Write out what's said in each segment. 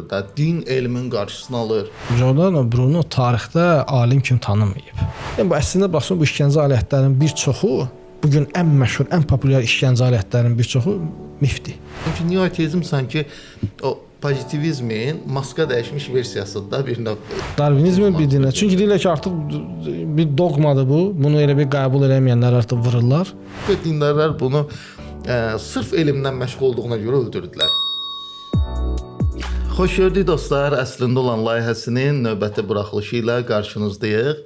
dövrdə din elmin qarşısını alır. Giordano Bruno tarixdə alim kimi tanınmayıb. Yəni bu əslində baxsan bu işgəncə alətlərinin bir çoxu bugün ən məşhur, ən populyar işgəncə alətlərinin bir çoxu mifdir. Çünki neoateizm sanki o pozitivizmin maska dəyişmiş versiyasında bir növ. Darvinizmin bir dinə. Çünki deyirlər ki, artıq bir dogmadır bu. Bunu elə bir qəbul eləməyənlər artıq vururlar. Dindarlar bunu sırf elmdən məşğul olduğuna görə öldürdülər. Xoş gördük dostlar. Əslində olan layihəsinin növbəti buraxılışı ilə qarşınızdayıq.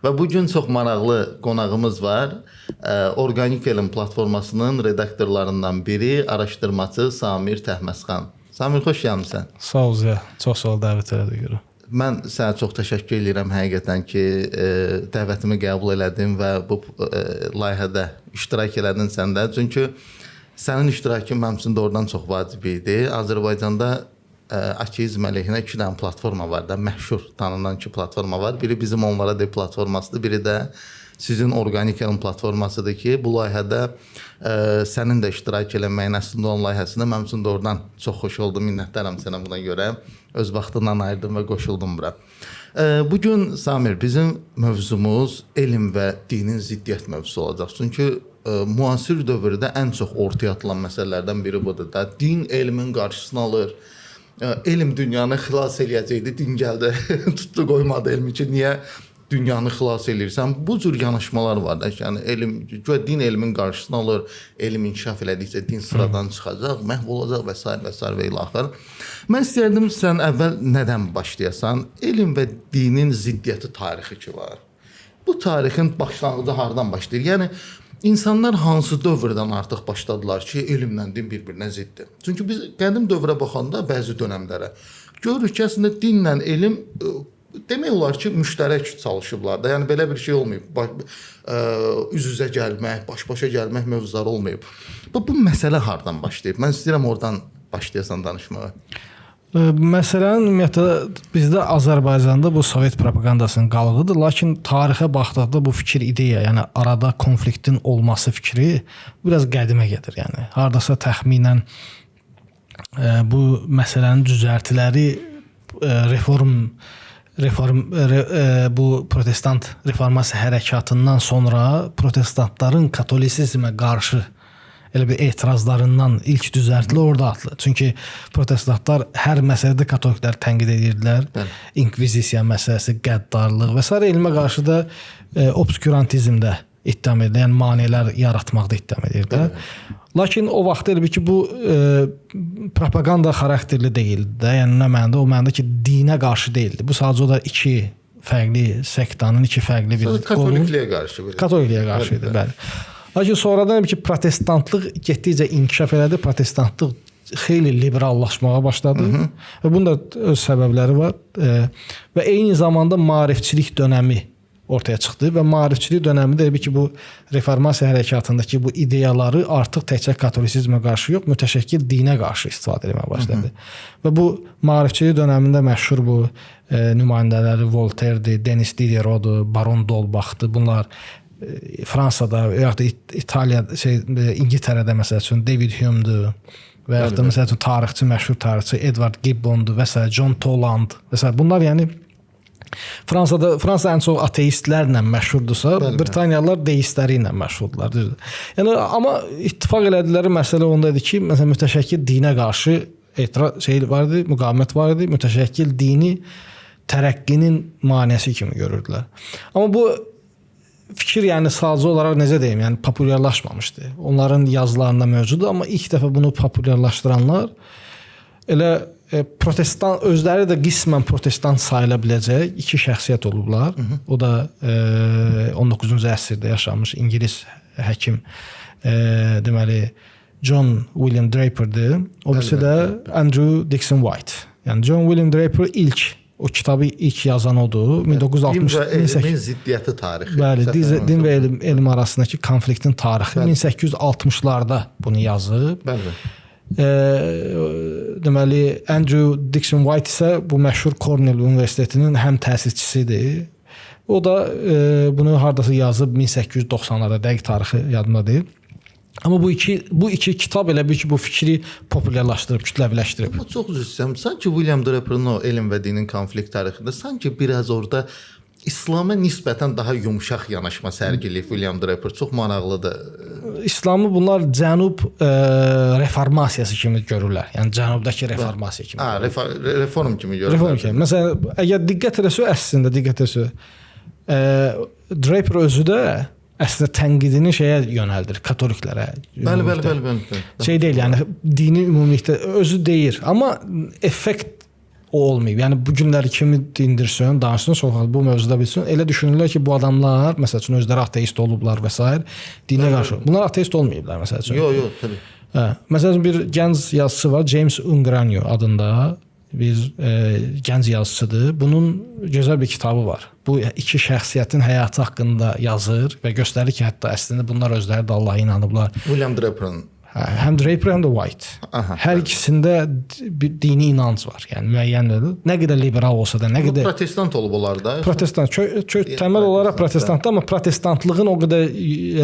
Və bugün çox maraqlı qonağımız var. Organik Elm platformasının redaktorlarından biri, araşdırmacı Samir Təhməzxan. Samir, xoş gəlmisən. Sağ ol Ziya. Çox sağ ol dəvət elədiyinə görə. Mən sənə çox təşəkkür edirəm həqiqətən ki, dəvətimi qəbul elədin və bu layihədə iştirak elədin sən də. Çünki sənin iştirakın mənim üçün doğrudan çox vacib idi. Azərbaycanda ateizm əleyhinə 2 dənə platforma var da, məşhur tanınan 2 platforma var. Biri bizim Onlara De platformasıdır, biri də sizin Organik Elm platformasıdır ki, bu layihədə sənin də iştirak eləməyin əslində olan layihəsində mənim üçün doğrudan çox xoş oldum, minnətdaram sənə buna görə. Öz vaxtından ayırdım və qoşuldum bura. Bugün Samir, bizim mövzumuz elm və dinin ziddiyyət mövzusu olacaq. Çünki müasir dövrdə ən çox ortaya atılan məsələlərdən biri budur da. Din elmin qarşısını alır. Elm dünyanı xilas eləyəcəkdi, din gəldi, tutdu qoymadı elmi ki, niyə dünyanı xilas eləyirsən? Bu cür yanaşmalar var da, yəni din elmin qarşısını alır, elm inkişaf elədikcə din sıradan çıxacaq, məhv olacaq və s. və ilə axır. Mən istəyərdim sən əvvəl nədən başlayasan? Elm və dinin ziddiyyəti tarixi ki var. Bu tarixin başlanğıcı hardan başlayır? Yəni İnsanlar hansı dövrdən artıq başladılar ki, elmlə din bir-birinə ziddir? Çünki biz qədim dövrə baxanda bəzi dönəmlərə görürük ki, əslində dinlə elm demək olar ki, müştərək çalışıblar da. Yəni belə bir şey olmayıb. Üz-üzə gəlmək, baş-başa gəlmək mövzuları olmayıb. Bu məsələ hardan başlayıb? Mən istəyirəm oradan başlayasan danışmağa. Məsələn, ümumiyyətlə bizdə Azərbaycanda bu Sovet propagandasının qalığıdır, lakin tarixə baxdıqda bu fikir ideya, yəni arada konfliktin olması fikri biraz qədimə gedir. Yəni hardasa təxminən bu məsələnin düzəltiləri bu protestant reformasiya hərəkatından sonra protestantların katolisizmə qarşı elə bir etirazlarından ilk düzəltili orada atılır. Çünki protestantlar hər məsələdə katolikləri tənqid edirdilər. İnkvizisiya məsələsi, qəddarlıq və s. elmə qarşı da obskurantizmdə ittiham edilir. Yəni maneələr yaratmaqda ittiham edirdilər. Lakin o vaxt elə bir ki, bu propaganda xarakterli deyildi də. Yəni nə mənada? O mənada ki, dinə qarşı deyildi. Bu sadəcə o da 2 fərqli sektanın 2 fərqli bir katolikliyə qarşı. Katolikliyə qarşı idi, bəli. Lakin sonradan ki, protestantlıq getdikcə inkişaf elədi, protestantlıq xeyli liberallaşmağa başladı və bunun da öz səbəbləri var və eyni zamanda maarifçilik dönəmi ortaya çıxdı və maarifçilik dönəmində ki, bu reformasiya hərəkatındakı bu ideyaları artıq təkcə katolisizmə qarşı yox, mütəşəkkil dinə qarşı istifadə etməyə başladı. Və bu maarifçilik dövründə məşhur bu nümayəndələri Voltaire'dir, Denis Diderot'dur, Baron d'Holbach'dır. Bunlar Fransada və ya da İtaliya, İngiltərədə məsəl üçün David Hume'dur və ya da məsəl üçün tarixçi, məşhur tarixçi Edward Gibbon'dur və s. John Toland və s. Bunlar yəni Fransa ən çox ateistlərlə məşhurdursa, Britaniyalılar deistləri ilə məşhurdular. Yəni amma ittifaq elədikləri məsələ onda idi ki, məsələn mütəşəkkil dinə qarşı etiraz var idi, müqavimət var idi, mütəşəkkil dini tərəqqinin maneəsi kimi görürdülər. Amma bu fikir yəni sadəcə olaraq necə deyim, yəni populyarlaşmamışdı. Onların yazılarında mövcuddur, amma ilk dəfə bunu populyarlaşdıranlar elə protestan, özləri də qismən protestant sayıla biləcək 2 şəxsiyyət olublar. O da 19-cu əsrdə yaşamış İngilis həkim deməli John William Draper'dır. O birisi də Andrew Dickson White. Yəni John William Draper o kitabı ilk yazan odur. 1960 elmin ziddiyyəti tarixi. Bəli, din və elm arasındakı konfliktin tarixi 1860-larda bunu yazıb. Bəli. Deməli Andrew Dickson White isə bu məşhur Cornell Universitetinin həm təsisçisidir. O da bunu hardasa yazıb 1890-larda, dəqiq tarixi yadımda deyil. Amma bu iki kitab elə bir ki, bu fikri populyarlaşdırıb, kütləviləşdirib. Amma çox üzr istəyirəm. Sanki William Draper'ın o elm və dinin konflikt tarixində sanki biraz orada İslam'a nisbətən daha yumşaq yanaşma sərgiləyib William Draper. Çox maraqlıdır. İslamı bunlar cənub reformasiyası kimi görürlər. Yəni cənubdakı reformasiya kimi. Reform kimi görürlər. Reform kimi. Məsələn, əgər diqqət etsəz, Draper özü də əslində tənqidini şeyə yönəldir, katoliklərə. Bəli. Şey deyil, yəni dini ümumilikdə özü deyir, amma effekt o olmayıb. Yəni bu günləri kimi dindirsin, danışsın, sonra bu mövzuda bilsin. Elə düşünürlər ki, bu adamlar məsəl üçün özləri ateist olublar və s. dinə qarşı. Bunlar ateist olmayıblar məsəl üçün. Yox, təbii. Məsələn bir gənc yazıçı var, James Ungranio adında bir gənc yazıçıdır. Bunun gözəl bir kitabı var. Bu iki şəxsiyyətin həyatı haqqında yazır və göstərir ki, hətta əslində bunlar özləri də Allaha inanıblar. William Draper'ın Həm Draper, həm də White. Hər ikisində bir dini inanc var. Yəni müəyyən nə qədər liberal olsa da, nə qədər protestant olub onlar da. Protestant, təməl olaraq protestantdır, amma protestantlığın o qədər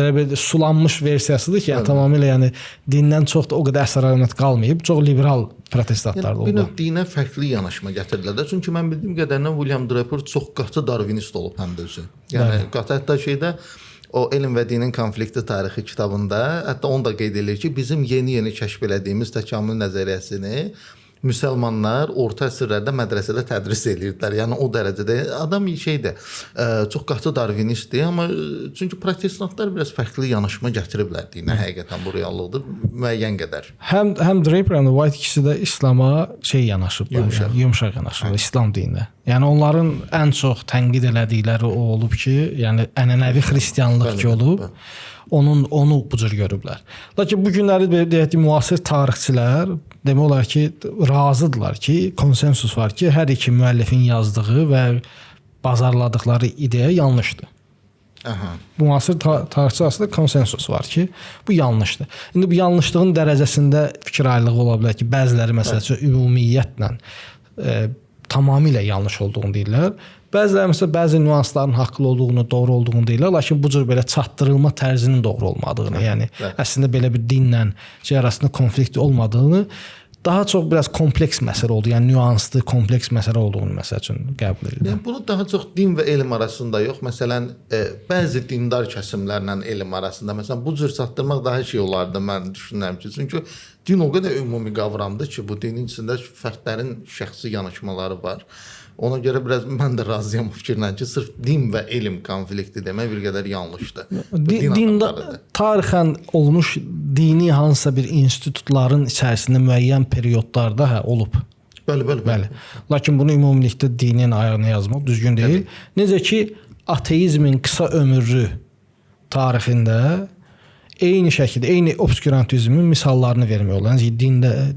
elə sulanmış versiyasıdır ki, yəni tamamilə yəni dindən çox da o qədər əsər-əlamət qalmayıb, çox liberal protestantlar oldu. Bir növ dinə fərqli yanaşma gətirdilər də. Çünki mən bildiyim qədərilə William Draper çox qatı darvinist olub həm də özü. Yəni qatı hətta şeydə o elm və dinin konflikti tarixi kitabında hətta onu da qeyd edir ki, bizim yeni kəşf elədiyimiz təkamül nəzəriyyəsini müsəlmanlar orta əsrlərdə mədrəsədə tədris edirdilər. Yəni o dərəcədə adam şeydir, çox qatı darvinistdir, amma çünki protestantlar biraz fərqli yanaşma gətiriblər dinə. Həqiqətən bu reallıqdır müəyyən qədər. Həm Draper həm də White ikisi də İslama yanaşıblar, yumşaq yanaşıblar İslam dininə. Yəni onların ən çox tənqid elədikləri o olub ki, yəni ənənəvi xristianlıq ki olub. Onu bu cür görüblər. Lakin bu günləri deyək ki, müasir tarixçilər demək olar ki, razıdırlar ki, konsensus var ki, hər iki müəllifin yazdığı və bazarladıkları ideya yanlışdır. Müasir tarixçi arasında konsensus var ki, bu yanlışdır. İndi bu yanlışlığın dərəcəsində fikir ayrılığı ola bilər ki, bəziləri məsələn ümumiyyətlə tamamilə yanlış olduğunu deyirlər. Bəziləri məsələn bəzi nüansların haqlı olduğunu, doğru olduğunu deyirlər, lakin bu cür belə çatdırılma tərzinin doğru olmadığını, yəni əslində belə bir dinlə şey arasında konflikt olmadığını, daha çox biraz kompleks məsələ oldu, yəni nüanslı, kompleks məsələ olduğunu məsəl üçün qəbul edirlər. Yəni bunu daha çox din və elm arasında yox, məsələn, bəzi dindar kəsimlərlə elm arasında, məsələn, bu cür çatdırmaq daha şey olardı, mən düşünürəm ki, çünki din o qədər ümumi qavramdır ki, bu dinin içində fərdlərin şəxsi yanaşmaları var. Ona görə biraz mən də razıyam bu fikirlə ki, sırf din və elm konflikti demək bir qədər yanlışdır. Dində tarixən olmuş dini hansısa bir institutların içərisində müəyyən periodlarda olub. Bəli. Lakin bunu ümumilikdə dinin ayağına yazmaq düzgün deyil. Necə ki, ateizmin qısa ömürlü tarixində eyni şəkildə, eyni obskurantizmin misallarını vermək olur. Yəni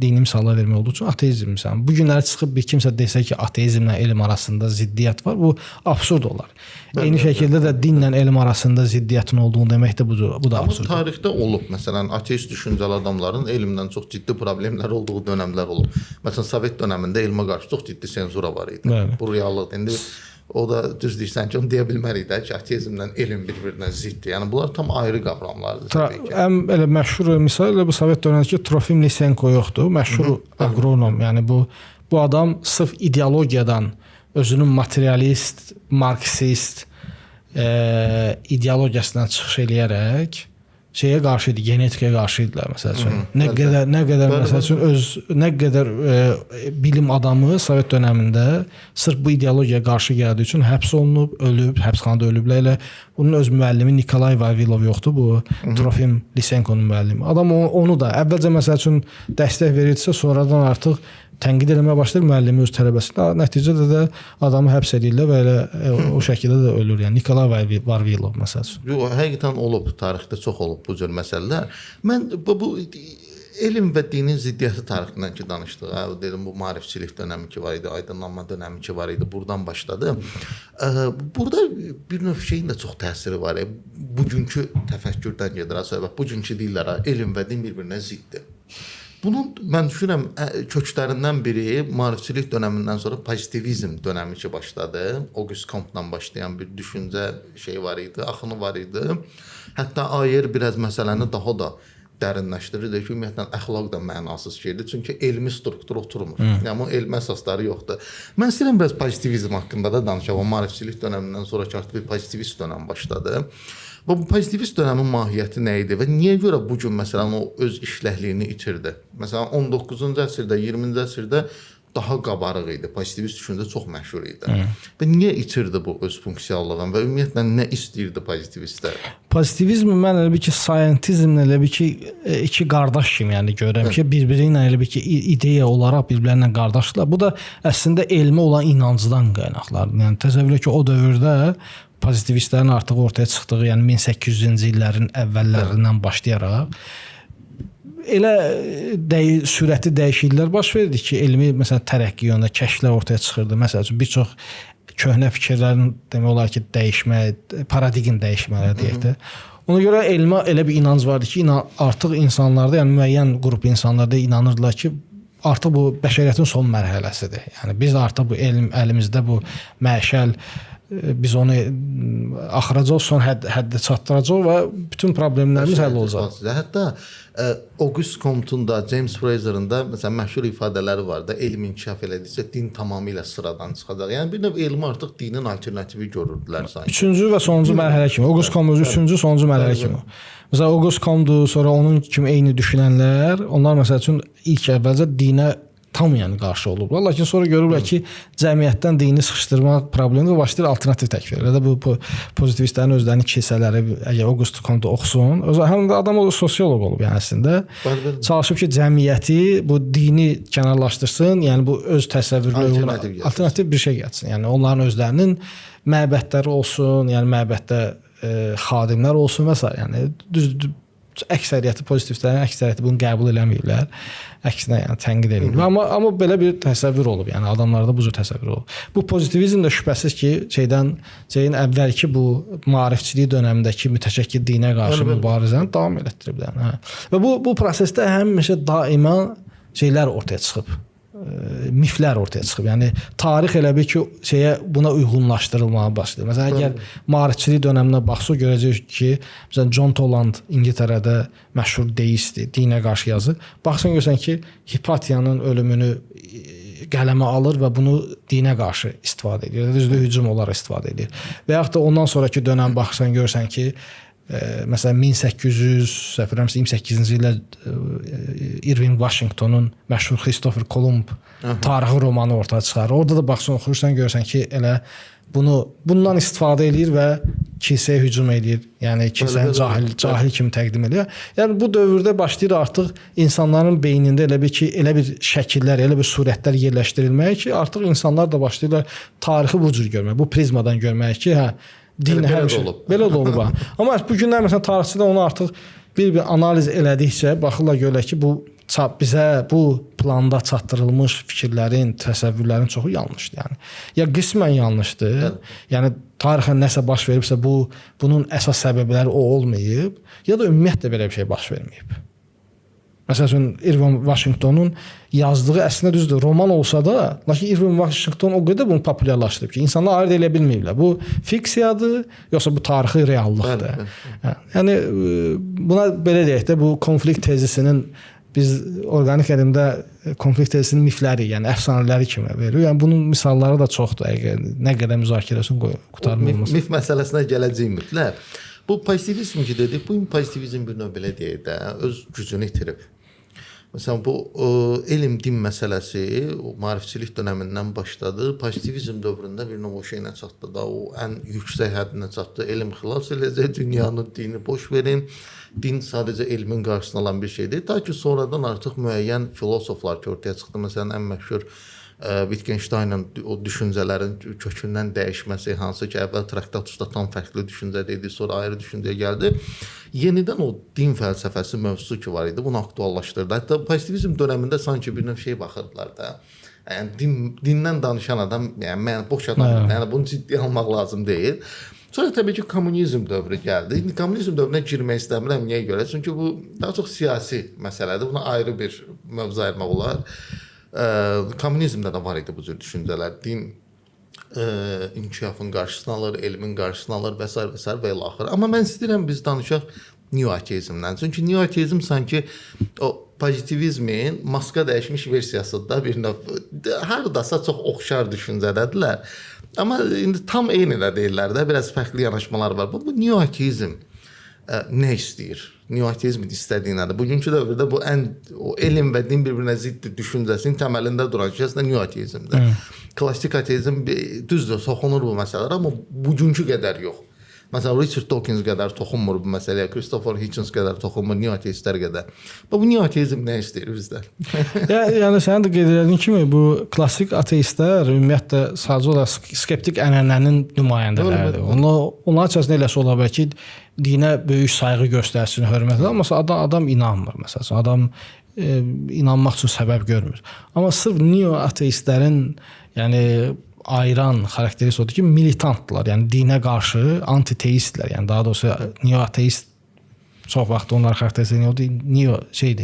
dini misallar vermək olduğu üçün ateizm misalı. Bu günləri çıxıb bir kimsə desə ki, ateizmlə elm arasında ziddiyyət var, bu absurd olar. Eyni şəkildə də dinlə elm arasında ziddiyyətin olduğunu demək də bu da absurd. Amma tarixdə olub, məsələn, ateist düşüncəli adamların elmdən çox ciddi problemlər olduğu dönəmlər olub. Məsələn, Sovet dönəmində elmə qarşı çox ciddi senzura var idi. Bu reallıqdır. İndi o da düz deyirsən ki, onu deyə bilmərik də ki, ateizmlə elm bir-birinə ziddir. Yəni bunlar tam ayrı qavramlardır təbii ki. Ən elə məşhur misal elə bu Sovet dönəmindəki Trofim Lisenko yoxdur. Məşhur aqronom. Yəni bu adam sırf ideologiyadan özünün materialist, marksist ideologiyasından çıxış eləyərək şeyə qarşı idi, genetikaya qarşı idilər məsəl üçün. Nə qədər məsəl üçün nə qədər bilim adamı Sovet dönəmində sırf bu ideologiyaya qarşı gəldiyi üçün həbs olunub, ölüb, həbsxanada ölüblər. Elə bunun öz müəllimi Nikolay Vavilov yoxdur, bu Trofim Lisenkonun müəllimi. Adam onu da əvvəlcə məsəl üçün dəstək verirdisə, sonradan artıq tənqid eləməyə başlayır müəllimi öz tələbəsinə. Nəticədə də adamı həbs edirlər və elə o şəkildə də ölür. Yəni Nikolay Vavilov məsələn. Yox, həqiqətən olub, tarixdə çox olub bu cür məsələlər. Mən bu elm və dinin ziddiyyəti tarixindən ki danışdıq. Dedim bu maarifçilik dönəmi ki var idi, aydınlanma dönəmi ki var idi. Buradan başladı. Burada bir növ şeyin də çox təsiri var. Bugünkü təfəkkürdən gedir söhbət. Bugünkü deyirlər, elm və din bir-birinə ziddir. Bunun mən düşünürəm köklərindən biri maarifçilik dönəmindən sonra pozitivizm dönəmi ki başladı. Auguste Comte-dan başlayan bir düşüncə şey var idi, axını var idi. Hətta Ayer biraz məsələni daha da dərinləşdirirdi ki, ümumiyyətlə əxlaq da mənasız şeydir. Çünki elmi struktur oturmur. Yəni o elmi əsasları yoxdur. Mən istəyirəm biraz pozitivizm haqqında da danışaq. O maarifçilik dönəmindən sonrakı artıq bir pozitivist dönəm başladı. Və bu pozitivist dönəmin mahiyyəti nə idi və niyə görə bu gün məsələn o öz işləhliyini itirdi? Məsələn 19-cu əsrdə, 20-ci əsrdə daha qabarıq idi. Pozitivist düşüncə çox məşhur idi. Və niyə itirdi bu öz funksiyallığını və ümumiyyətlə nə istəyirdi pozitivistlər? Pozitivizmi mən elə bir ki, scientizmlə elə bir ki, iki qardaş kimi yəni görürəm ki, bir-biri ilə elə bir ki, ideya olaraq bir-birlərinə qardaşdırlar. Bu da əslində elmi olan inancdan qaynaqlanır. Yəni təsəvvür et ki, o dövrdə pozitivistlərin artıq ortaya çıxdığı, yəni 1800-cü illərin əvvəllərindən başlayaraq elə sürətli dəyişikliklər baş verdi ki, elmi məsələn tərəqqi yönündə kəşflər ortaya çıxırdı. Məsəl üçün bir çox köhnə fikirlərin demək olar ki, dəyişmə, paradigm dəyişmələri deyək də. Ona görə elmə elə bir inanc vardı ki, artıq insanlarda, yəni müəyyən qrup insanlarda inanırdılar ki, artıq bu bəşəriyyətin son mərhələsidir. Yəni biz artıq bu elm əlimizdə bu məşəl biz onu axıracaq, son həddə çatdıracaq və bütün problemlərimiz həll olacaq. Hətta Auguste Comte'un da, James Frazer'ın da məsələn məşhur ifadələri var da, elm inkişaf elədikcə din tamamilə sıradan çıxacaq. Yəni bir növ elmi artıq dinin alternativi görürdülər sanki. Üçüncü və sonuncu mərhələ kimi. Auguste Comte üçüncü, sonuncu mərhələ kimi. Məsələn Auguste Comte, sonra onun kimi eyni düşünənlər, onlar məsəl üçün ilk əvvəlcə dinə tam yəni qarşı olublar. Lakin sonra görürlər ki, cəmiyyətdən dini sıxışdırmaq problemi və başlayır alternativ təkfir. Elə də bu pozitivistlərin özlərinin kilsələri, əgər Auguste Comte oxusun, həm də adam o sosioloq olub yəni əslində. Çalışıb ki, cəmiyyəti bu dini kənarlaşdırsın, yəni bu öz təsəvvürünə alternativ bir şey gəlsin. Yəni onların özlərinin məbədləri olsun, yəni məbəddə xadimlər olsun və s. Yəni düzdür. Əksəriyyəti pozitivistlərin əksəriyyəti bunu qəbul eləməyiblər. Əksinə yəni tənqid edirlər. Amma belə bir təsəvvür olub. Yəni adamlarda bu cür təsəvvür olub. Bu pozitivizm də şübhəsiz ki, şeyin əvvəlki bu maarifçilik dövründəki mütəşəkkil dinə qarşı mübarizəni davam elətdiriblər. Hə. Və bu prosesdə həmişə daima şeylər ortaya çıxıb. Miflər ortaya çıxıb. Yəni tarix elə bir ki, buna uyğunlaşdırılmağa başlayır. Məsələn, əgər maarifçilik dövrünə baxsaq görəcəyik ki, məsələn John Toland İngiltərədə məşhur deistdir, dinə qarşı yazır. Baxsan görsən ki, Hipatiyanın ölümünü qələmə alır və bunu dinə qarşı istifadə edir. Düzdür, hücum olaraq istifadə edir. Və yaxud da ondan sonraki dönəm baxsan görsən ki, məsələn 1828-ci ildə Irving Washingtonun məşhur Christopher Columb tarixi romanı ortaya çıxarır. Orada da baxsan oxuyursan görsən ki, elə bundan istifadə edir və kilsəyə hücum edir. Yəni kilsəni cahil kimi təqdim edir. Yəni bu dövrdə başlayır artıq insanların beynində elə bir şəkillər, elə bir surətlər yerləşdirilməyə ki, artıq insanlar da başlayırlar tarixi bu cür görmək, bu prizmadan görmək ki, din həmişə belə də olub. Amma bu günlər məsələn tarixçilər onu artıq bir analiz elədikcə baxırlar görürlər ki, bizə bu planda çatdırılmış fikirlərin, təsəvvürlərin çoxu yanlışdır. Yəni ya qismən yanlışdır. Yəni tarixən nəsə baş veribsə bunun əsas səbəbləri o olmayıb, ya da ümumiyyətlə belə bir şey baş verməyib. Məsələn, Irving Washingtonun yazdığı əslində düzdür, roman olsa da, lakin Irving Washington o qədər bunu populyarlaşdırıb ki, insanlar ayırd edə bilməyiblər. Bu fiksiyadır, yoxsa bu tarixi reallıqdır. Yəni buna belə deyək də, bu konflikt tezisinin biz orqanik elmdə konflikt tezisinin mifləri, yəni əfsanələri kimi veririk. Yəni bunun misalları da çoxdur. Nə qədər müzakirə üçün qurtarmamız. Mif məsələsinə gələcəyik mütləq. Bu pozitivizm ki dedik, bu pozitivizm bir növ belə deyək də, öz gücünü itirib. Məsələn, bu elm-din məsələsi o maarifçilik dönəmindən başladı. Pozitivizm dövründə bir növ o şeylə çatdı da, o ən yüksək həddinə çatdı. Elm xilas eləcək dünyanın, dini boş verin. Din sadəcə elmin qarşısına alan bir şeydir. Ta ki sonradan artıq müəyyən filosoflar ki ortaya çıxdı. Məsələn, ən məşhur Wittgenstein'ın o düşüncələrin kökündən dəyişməsi, hansı ki əvvəl Traktatusda tam fərqli düşüncə idi, sonra ayrı düşüncəyə gəldi. Yenidən o din fəlsəfəsi mövzusu ki var idi, bunu aktuallaşdırdı. Hətta pozitivizm dövründə sanki bir növ şey baxırdılar da. Yəni dindən danışan adam, yəni boş adam, yəni bunu ciddi almaq lazım deyil. Sonra təbii ki kommunizm dövrü gəldi. İndi kommunizm dövrünə girmək istəmirəm niyə görə? Çünki bu daha çox siyasi məsələdir. Buna ayrı bir mövzu ayırmaq olar. Kommunizmdə də var idi bu cür düşüncələr. Din inkişafın qarşısını alır, elmin qarşısını alır və s. və s. və ilə axır. Amma mən istəyirəm biz danışaq neo-ateizmdən. Çünki neo-ateizm sanki o pozitivizmin maska dəyişmiş versiyasıdır bir növ. Hardasa çox oxşar düşüncədədirlər. Amma indi tam eyni də deyirlər də, biraz fərqli yanaşmalar var. Bu neo-ateizm nə istəyir? Neo-ateizmin istədiyi nədir? Bugünkü dövrdə bu o elm və din bir-birinə zidd düşüncəsinin təməlində duran şey əslində neo-ateizmdir. Klassik ateizm düzdür, soxunur bu məsələlərə, amma bugünkü qədər yox. Məsələn, Richard Dawkins qədər toxunmur bu məsələyə, Christopher Hitchens qədər toxunmur, neo-ateistlər qədər. Bu neo-ateizm nə istəyir bizdən? Yəni sənin də qeyd etdiyin kimi bu klassik ateistlər ümumiyyətlə sadəcə olaraq skeptik ənənənin nümayəndələridir. Onlar içərisində eləsə ola bilər ki, dinə böyük sayğı göstərsin, hörmət edir, amma adam inanmır məsələn. Adam inanmaq üçün səbəb görmür. Amma sırf neo-ateistlərin, yəni ayıran xarakterisi odur ki, militantdırlar. Yəni dinə qarşı antiteistlər. Yəni daha doğrusu neo-ateist çox vaxt onlar xarakteristik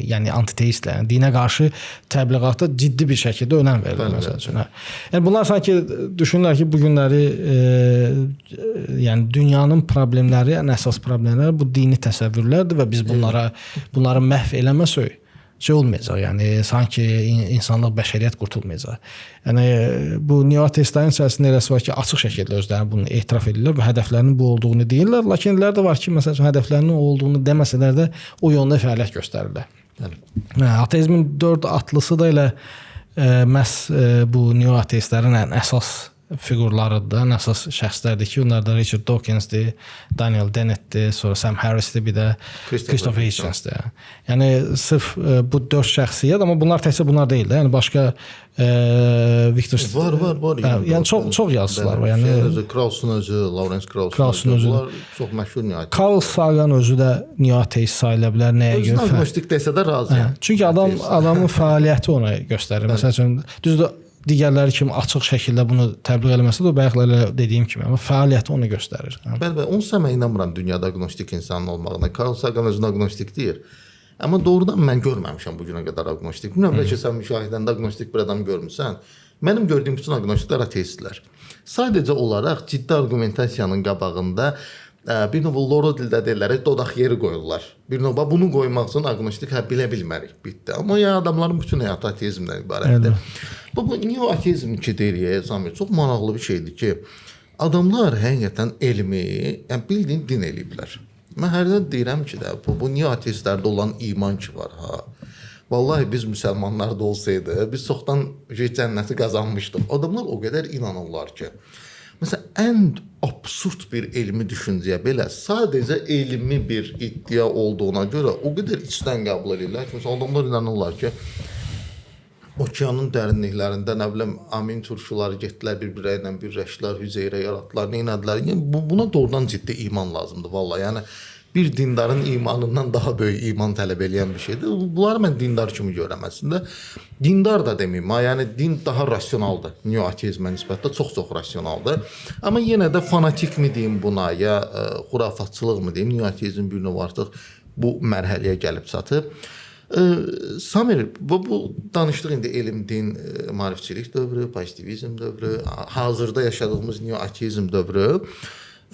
yəni antiteistlər. Yəni dinə qarşı təbliğata ciddi bir şəkildə önəm verirlər məsəl üçün. Yəni bunlar sanki düşünürlər ki, bu günləri yəni dünyanın problemləri, ən əsas problemləri bu dini təsəvvürlərdir və biz bunları məhv eləməsək olmayacaq. Yəni sanki insanlıq, bəşəriyyət qurtulmayacaq. Yəni bu neo-ateistlərin içərisində eləsi var ki, açıq şəkildə özləri bunu etiraf edirlər və hədəflərinin bu olduğunu deyirlər. Lakin elə də var ki, məsələn, hədəflərinin olduğunu deməsələr də o yolda fəaliyyət göstərirlər. Ateizmin 4 atlısı da elə məhz bu neo-ateistlərin ən əsas fiqurlarıdır, ən əsas şəxslərdir ki, onlar da Richard Dawkins'dir, Daniel Dennett'dir, sonra Sam Harris'dir, bir də Christopher Hitchens'dir. Yəni sırf bu 4 şəxsiyyət, amma bunlar təkcə bunlar deyil də. Yəni başqa Victor var. Yəni çox yazıçılar var. Yəni Krauss'un özü, Lawrence Krauss'un özü. Bunlar çox məşhur neo-ateist. Carl Sagan özü də neo-ateist sayıla bilər. Nəyə görə? Özünə agnostik desə də razıyam. Çünki adamın fəaliyyəti ona göstərir. Məsəl üçün düzdür, digərləri kimi açıq şəkildə bunu təbliğ eləməsə də o bayaqlar dediyim kimi, amma fəaliyyəti onu göstərir. Bəli, onsuz mən inanmıram dünyada agnostik insanın olmağına. Carl Sagan özünə agnostik deyir. Amma doğrudan mən görməmişəm bu günə qədər agnostik. Bilmirəm bəlkə sən müşahidəndə agnostik bir adam görmüsən. Mənim gördüyüm bütün agnostiklər ateistlər. Sadəcə olaraq ciddi argumentasiyanın qabağında bir növ loro dildə deyirlər, dodaq yeri qoyurlar. Bir növ bunu qoymaq üçün agnostik bilə bilmərik, bitdi. Amma ya adamların bütün həyatı ateizmdən ibarətdir. Bu neo-ateizm ki deyirik, Samir, çox maraqlı bir şeydir ki, adamlar həqiqətən elmi, yəni bildiyin din eləyiblər. Mən hərdən deyirəm ki də, bu neo-ateistlərdə olan iman ki var, Vallahi biz müsəlmanlar da olsaydı, biz çoxdan cənnəti qazanmışdıq. Adamlar o qədər inanırlar ki, məsələn, ən absurd bir elmi düşüncəyə belə sadəcə elmi bir iddia olduğuna görə o qədər içdən qəbul edirlər ki, məsələn, adamlar inanırlar ki, okeanın dərinliklərində nə bilim amin turşuları getdilər bir-birə ilə birləşdilər, hüceyrə yaratdılar, nə etdilər. Yəni buna doğrudan ciddi iman lazımdır vallahi. Yəni bir dindarın imanından daha böyük iman tələb edən bir şeydir. Bunları mən dindar kimi görürəm əslində. Dindar da deməyim, yəni din daha rasionaldır. Neo-ateizmə nisbətdə çox rasionaldır. Amma yenə də fanatikmi deyim buna, ya xurafatçılıqmı deyim, neo-ateizm bir növ artıq bu mərhələyə gəlib çatıb. Samir, bu danışdıq indi elm, din, maarifçilik dövrü, pozitivizm dövrü, hazırda yaşadığımız neo-ateizm dövrü.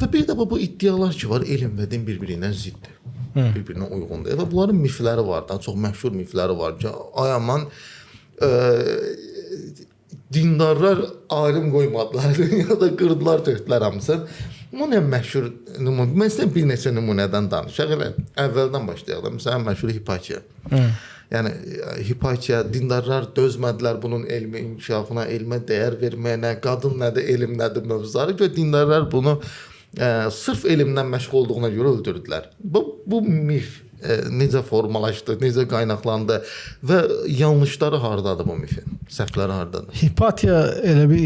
Və bir də bu iddialar ki var, elm və din bir-birindən ziddir, bir-birinə uyğundur. Və bunların mifləri var, çox məşhur mifləri var ki, ay aman dindarlar alim qoymadılar, dünyada qırdılar, tökdülər hamısını. Bu nə məşhur nümunə? Mən sizə bir neçə nümunədən danışaq. Əvvəldən başlayaq da, məsələn, məşhur Hipatiya. Yəni Hipatiya, dindarlar dözmədilər bunun elmi inkişafına, elmə dəyər verməyinə, qadın nədir, elm nədir mövzuları və dindarlar bunu sırf elmdən məşğul olduğuna görə öldürdülər. Bu mif necə formalaşdı, necə qaynaqlandı və yanlışları hardadır bu mifin? Səhvləri hardadır?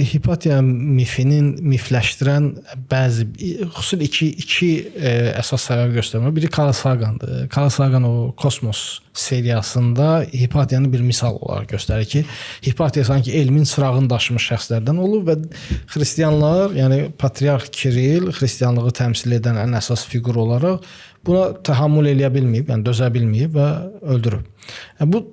Hipatiya mifinin mifləşdirən bəzi xüsusilə iki əsas səbəb göstərmir. Biri Carl Sagandır. Carl Sagan o Kosmos seriyasında Hipatiyanı bir misal olaraq göstərir ki, Hipatiya sanki elmin çırağını daşımış şəxslərdən olub və xristianlar, yəni Patriarx Kiril xristianlığı təmsil edən ən əsas fiqur olaraq buna təhammül eləyə bilməyib, yəni dözə bilməyib və öldürüb. Bu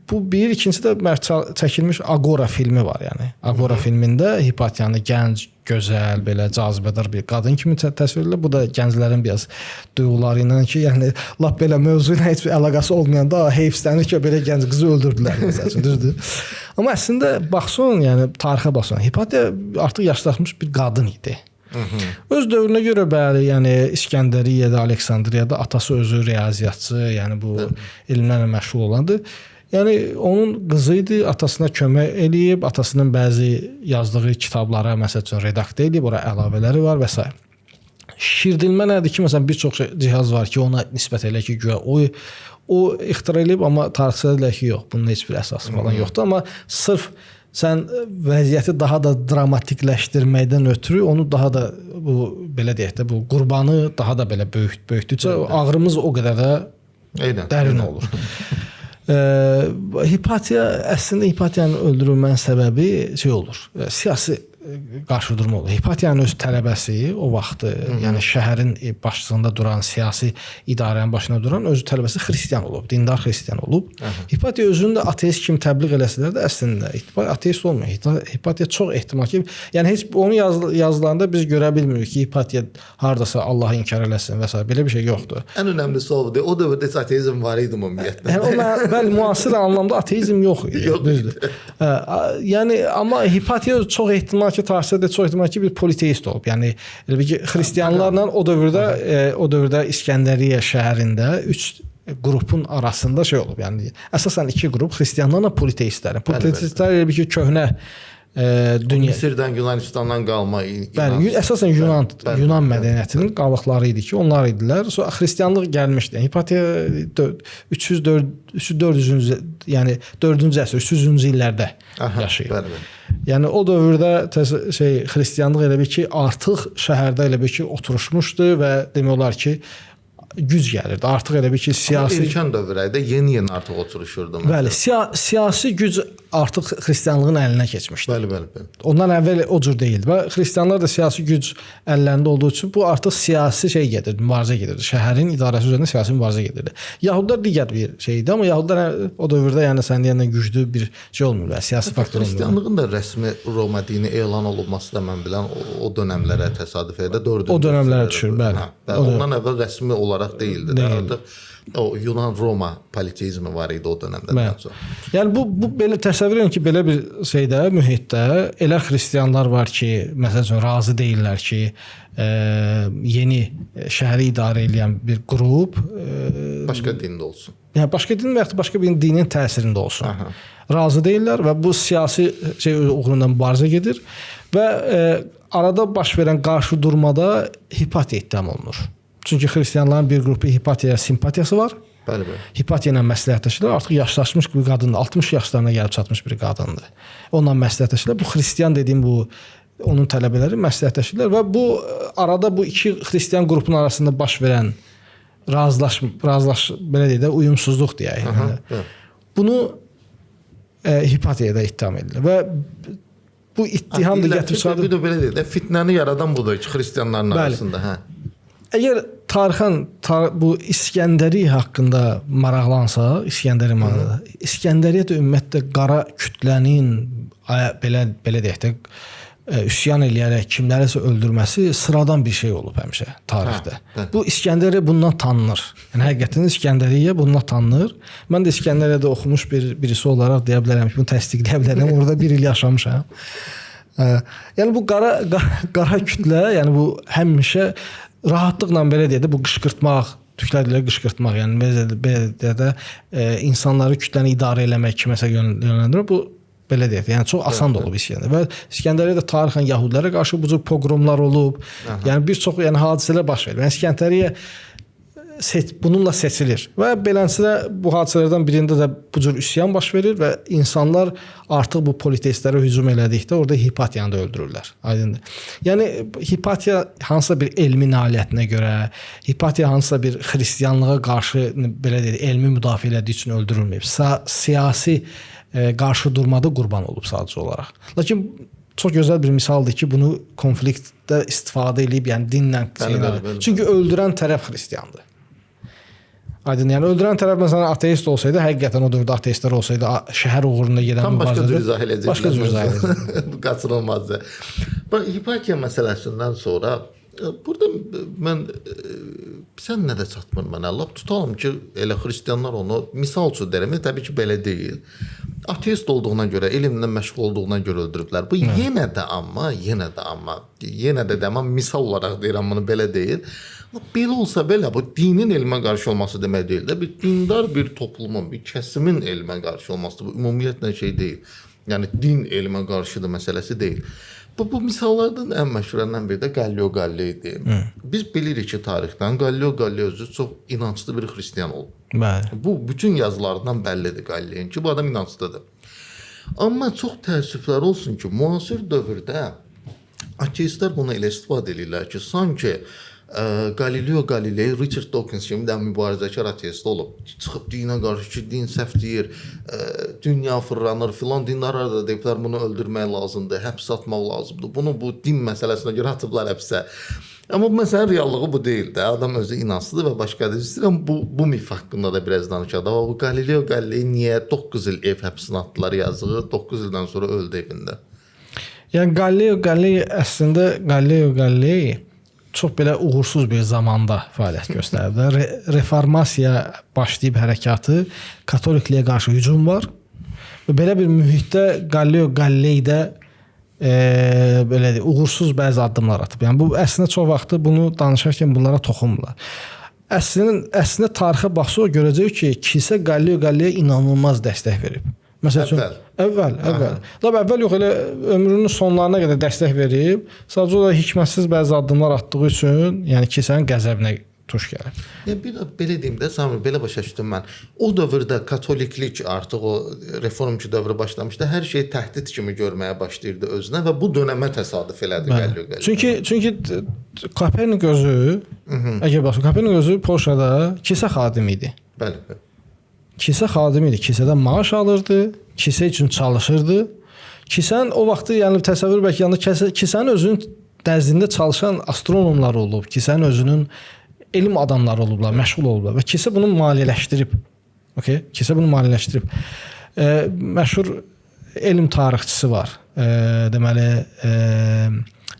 Bu bir, ikincisi də çəkilmiş Agora filmi var, yəni. Agora filmində Hipatiyanı gənc, gözəl, belə cazibədar bir qadın kimi təsvir edilir. Bu da gənclərin biraz duyğuları ilə ki, yəni lap belə mövzu ilə heç bir əlaqəsi olmayanda heyfslənir ki, belə gənc qızı öldürdülər məsələn, düzdür? Amma əslində baxsan, yəni tarixə baxsan, Hipatiya artıq yaşlanmış bir qadın idi. Öz dövrünə görə bəli, yəni İskəndəriyyədə, Aleksandriyada atası özü riyaziyyatçı, yəni bu elmlərlə məşğul olandı. Yəni onun qızı idi, atasına kömək eləyib, atasının bəzi yazdığı kitablara məsəl üçün redaktə eləyib, ora əlavələri var və s. Şişirdilmə nədir ki, məsələn bir çox cihaz var ki, ona nisbət elə ki, güya o ixtira eləyib, amma tarixçilər deyirlər ki, yox, bunun heç bir əsası falan yoxdur, amma sırf sən vəziyyəti daha da dramatikləşdirməkdən ötürü onu daha da bu belə deyək də bu qurbanı daha da belə böyütdükcə ağrımız o qədər də dərin olur. Hipatiya əslində Hipatiyanın öldürülmənin səbəbi şey olur. Siyasi qarşıdurma olur. Hipatiyanın öz tələbəsi o vaxt, yəni şəhərin başçısında duran, siyasi idarənin başında duran özü tələbəsi xristian olub, dindar xristian olub. Hipatiya özünü də ateist kimi təbliğ eləsələr də əslində ateist olmuyor. Hipatiya çox ehtimal ki, yəni heç onun yazılarında biz görə bilmirik ki, Hipatiya hardasa Allahı inkar eləsin və s. belə bir şey yoxdur. Ən önəmlisi odur. O dövrdə ateizm var idi ümumiyyətlə. Yəni o bəli müasir anlamda ateizm yox idi. Düzdür. Yəni amma Hipatiya çox ehtimal ki, tarixçidə çox ehtimal ki, bir politeist olub. Yəni elə bir ki, xristianlarla o dövrdə İskəndəriyyə şəhərində 3 qrupun arasında şey olub. Yəni əsasən 2 qrup xristianlarla politeistlər. Politeistlər elə bir ki, köhnə dünya Misirdən, Yunanistandan qalma. Bəli, əsasən Yunan mədəniyyətinin qalıqları idi ki, onlar idilər. Sonra xristianlıq gəlmişdi. Hipatiya 300-400-cü, yəni 4-cü əsr, 300-cü illərdə yaşayır. Bəli. Yəni o dövrdə xristianlıq elə bir ki, artıq şəhərdə elə bir ki, oturuşmuşdu və demək olar ki, güc gəlirdi. Artıq elə bir ki, siyasi erkən dövrdə yeni artıq oturuşurdu. Bəli, siyasi güc artıq xristianlığın əlinə keçmişdi. Bəli. Ondan əvvəl o cür deyildi və xristianlar da siyasi güc əllərində olduğu üçün bu artıq siyasi şey gedirdi, mübarizə gedirdi. Şəhərin idarəsi üzərində siyasi mübarizə gedirdi. Yahudlar digər bir şeydi, amma Yahudlar o dövrdə yəni sən deyəndə güclü bir şey olmur, siyasi faktor olmur. Xristianlığın da rəsmi Roma dini elan olunması da mən bilən o dövrlərə təsadüf edə 4-cü. O dövrlərə düşür, bəli. Ondan əvvəl rəsmi olaraq deyildi də artıq. O Yunan-Roma politeizmi var idi o dövrdə. Yəni bu belə təsəvvür edin ki, belə bir şeydə, mühitdə elə xristianlar var ki, məsələn razı deyirlər ki, yeni şəhəri idarə edən bir qrup başqa dində olsun. Yəni başqa din və ya başqa bir dinin təsirində olsun. Razı deyirlər və bu siyasi şey uğrunda mübarizə gedir və arada baş verən qarşıdurmada Hipatiya ittiham olunur. Çünki xristianların bir qrupu Hipatiyaya simpatiyası var. Bəli. Hipatiya ilə məsləhətləşirlər. Artıq yaşlaşmış bir qadındır. 60 yaşlarına gəlib çatmış bir qadındır. Onunla məsləhətləşirlər. Bu xristian dediyim bu onun tələbələri məsləhətləşirlər və bu arada bu iki xristian qrupun arasında baş verən belə deyək də uyumsuzluq deyək. Bunu Hipatiyaya da ittiham edilir və bu ittiham da gətirib bir də belə deyək də fitnəni yaradan budur ki, xristianların arasında, Əgər tarixən bu İskəndəri haqqında maraqlansa, İskəndəriyyət ümumiyyətlə qara kütlənin belə deyək də üsyan eləyərək kimlərisə öldürməsi sıradan bir şey olub həmişə tarixdə. Bu İskəndəriyyə bundan tanınır. Yəni həqiqətən İskəndəriyyə bundan tanınır. Mən də İskəndəriyyədə oxumuş birisi olaraq deyə bilərəm ki, bunu təsdiqləyə bilərəm. Orada 1 il yaşamışam. Yəni bu qara kütlə, yəni bu həmişə rahatlıqla belə deyək də bu qışqırtmaq, türklər deyirlər qışqırtmaq, yəni belə də insanları kütləni idarə eləmək kiməsə yönləndirmək bu belə deyək. Yəni çox asan olub İskəndəriyyə və İskəndəriyyədə tarixən yəhudilərə qarşı bu cür pogromlar olub. Yəni bir çox hadisələr baş verir. Yəni İskəndəriyyə bununla seçilir və beləncə bu hadisələrdən birində də bu cür üsyan baş verir və insanlar artıq bu politeistlərə hücum elədikdə orada Hipatiyanı da öldürürlər. Aydındır. Yəni Hipatiya hansısa bir elmi nailiyyətinə görə, Hipatiya hansısa bir xristianlığa qarşı belə deyək, elmi müdafiə elədiyi üçün öldürülməyib. Siyasi qarşıdurmada qurban olub sadəcə olaraq. Lakin çox gözəl bir misaldır ki, bunu konfliktdə istifadə edib, yəni dinlə. Çünki öldürən tərəf xristiandır. Aydın. Yəni öldürən tərəf məsələn ateist olsaydı, həqiqətən o dövrdə ateistlər olsaydı, şəhər uğrunda gedən tam başqa cür izah edəcəklər. Başqa cür izah edəcəklər. Bu qaçılmazdır. Bax, Hipakiya məsələsindən sonra burada mən sən nə də çatmır mənə. Lap tutalım ki, elə xristianlar onu misal üçün deyirəm, təbii ki, belə deyil. Ateist olduğuna görə, elmlə məşğul olduğuna görə öldürüblər. Bu yenə də amma misal olaraq deyirəm, bunu belə deyil. Belə olsa belə, bu dinin elmə qarşı olması demək deyil də, bir dindar bir toplumun, bir kəsimin elmə qarşı olması, bu ümumiyyətlə şey deyil. Yəni din elmə qarşıdır məsələsi deyil. Bu misallardan ən məşhurlarından biri də Galileo Galilei-dir. Biz bilirik ki, tarixdən Galileo Galilei özü çox inanclı bir xristian olub. Bəli. Bu bütün yazılarından bəllidir Galileyin ki, bu adam inanclıdır. Amma çox təəssüflər olsun ki, müasir dövrdə ateistlər bunu elə istifadə edirlər ki, sanki Galileo Galilei Richard Dawkins kimi də mübarizəkar ateist olub. Çıxıb dinə qarşı ki, din səhv deyir, dünya fırlanır filan, dindarlar da deyiblər bunu öldürmək lazımdır, həbs atmaq lazımdır. Bunu bu din məsələsinə görə atıblar həbsə. Amma məsələn reallığı bu deyil də. Adam özü inanclıdır və başqadır. İstəyirəm bu mif haqqında da biraz danışaq. Bu Galileo Galilei niyə 9 il ev həbsinə atdılar yazığı, 9 ildən sonra öldü evində. Yəni Galileo Galilei əslində Galileo Galilei çox belə uğursuz bir zamanda fəaliyyət göstərdi. Reformasiya başlayıb hərəkatı, katolikliyə qarşı hücum var. Və belə bir mühitdə Galileo Galilei də belə deyək, uğursuz bəzi addımlar atıb. Yəni bu əslində çox vaxt bunu danışarkən bunlara toxunmurlar. Əslində tarixə baxsa görəcək ki, kilsə Galileo Galilei inanılmaz dəstək verib. Məsələn, əvvəl. Lap əvvəl yox, elə ömrünün sonlarına qədər dəstək verib. Sadəcə o da hikmətsiz bəzi addımlar atdığı üçün, yəni kilsənin qəzəbinə tuş gəlib. Yəni belə deyim də, Samir, belə başa düşdüm mən. O dövrdə katoliklik artıq o reformçu dövrü başlamışdı. Hər şeyi təhdid kimi görməyə başlayırdı özünə və bu dönəmə təsadüf elədi Galileo Galilei. Çünki Kopernik özü, əgər baxsaq, Kopernik özü Polşada kilsə xadimi idi. Bəli. Kilsə xadimi idi. Kilsədən maaş alırdı, kilsə üçün çalışırdı. Kilsənin o vaxtı, yəni təsəvvür bəlkə yanında kilsənin özünün nəzdində çalışan astronomlar olub, kilsənin özünün elm adamları olublar, məşğul olublar və kilsə bunu maliyyələşdirib. Okay? Kilsə bunu maliyyələşdirib. Məşhur elm tarixçisi var. Deməli,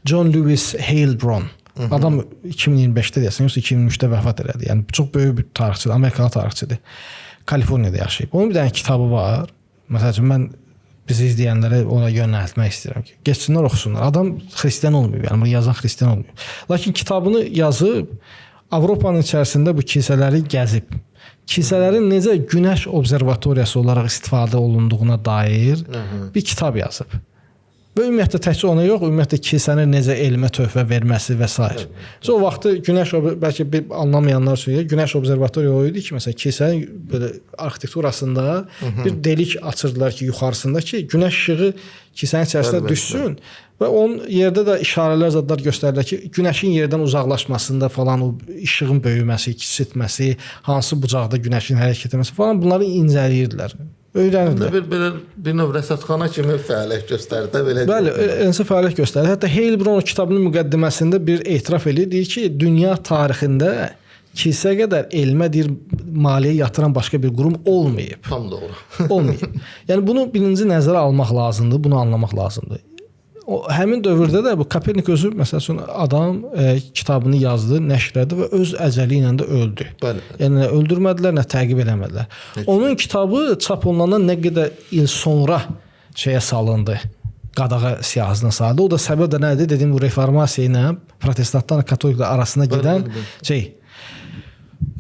John Lewis Heilbron. Adam 2025-də deyəsən, yoxsa 2003-də vəfat elədi. Yəni çox böyük bir tarixçidir, Amerikalı tarixçidir. Kaliforniyada yaşayıb. Onun bir dənə kitabı var. Məsələn, mən bizi izləyənlərə ona yönəltmək istəyirəm ki, geçsinlər, oxusunlar. Adam xristian olmayıb, yəni bunu yazan xristian olmayıb. Lakin kitabını yazıb Avropanın içərisində bu kilsələri gəzib. Kilsələrin necə günəş observatoriyası olaraq istifadə olunduğuna dair bir kitab yazıb. Və ümumiyyətlə təkcə ona yox, ümumiyyətlə kilsənin necə elmə töhfə verməsi və s. O vaxtı günəş, bəlkə anlamayanlar üçün, günəş observatoriya o idi ki, məsələn, kilsənin belə arxitekturasında bir delik açırdılar ki, yuxarısında ki, günəş işığı kilsənin içərisinə düşsün və onun yerdə də işarələr, zadlar göstərirlər ki, günəşin yerdən uzaqlaşmasında falan o işığın böyüməsi, kiçiltməsi, hansı bucaqda günəşin hərəkət etməsi falan bunları incələyirdilər. Öyrənirlər. Bir növ rəsədxana kimi fəaliyyət göstərdi, belə. Bəli, eləsi fəaliyyət göstərir. Hətta Heilbron kitabının müqəddiməsində bir etiraf edir, deyir ki, dünya tarixində kilsə qədər elmə deyir maliyyə yatıran başqa bir qurum olmayıb. Tam doğru. Olmayıb. Yəni bunu birinci nəzərə almaq lazımdır, bunu anlamaq lazımdır. Həmin dövrdə də bu Kopernik özü məsələn adam kitabını yazdı, nəşr etdi və öz əcəli ilə də öldü. Bəli. Yəni öldürmədilər, nə təqib eləmədilər. Onun kitabı çap olunandan nə qədər il sonra şeyə salındı, qadağa siyahısına salındı. O da səbəb də nədir? Dediyim bu reformasiya ilə protestantlarla katoliklər arasında gedən şey.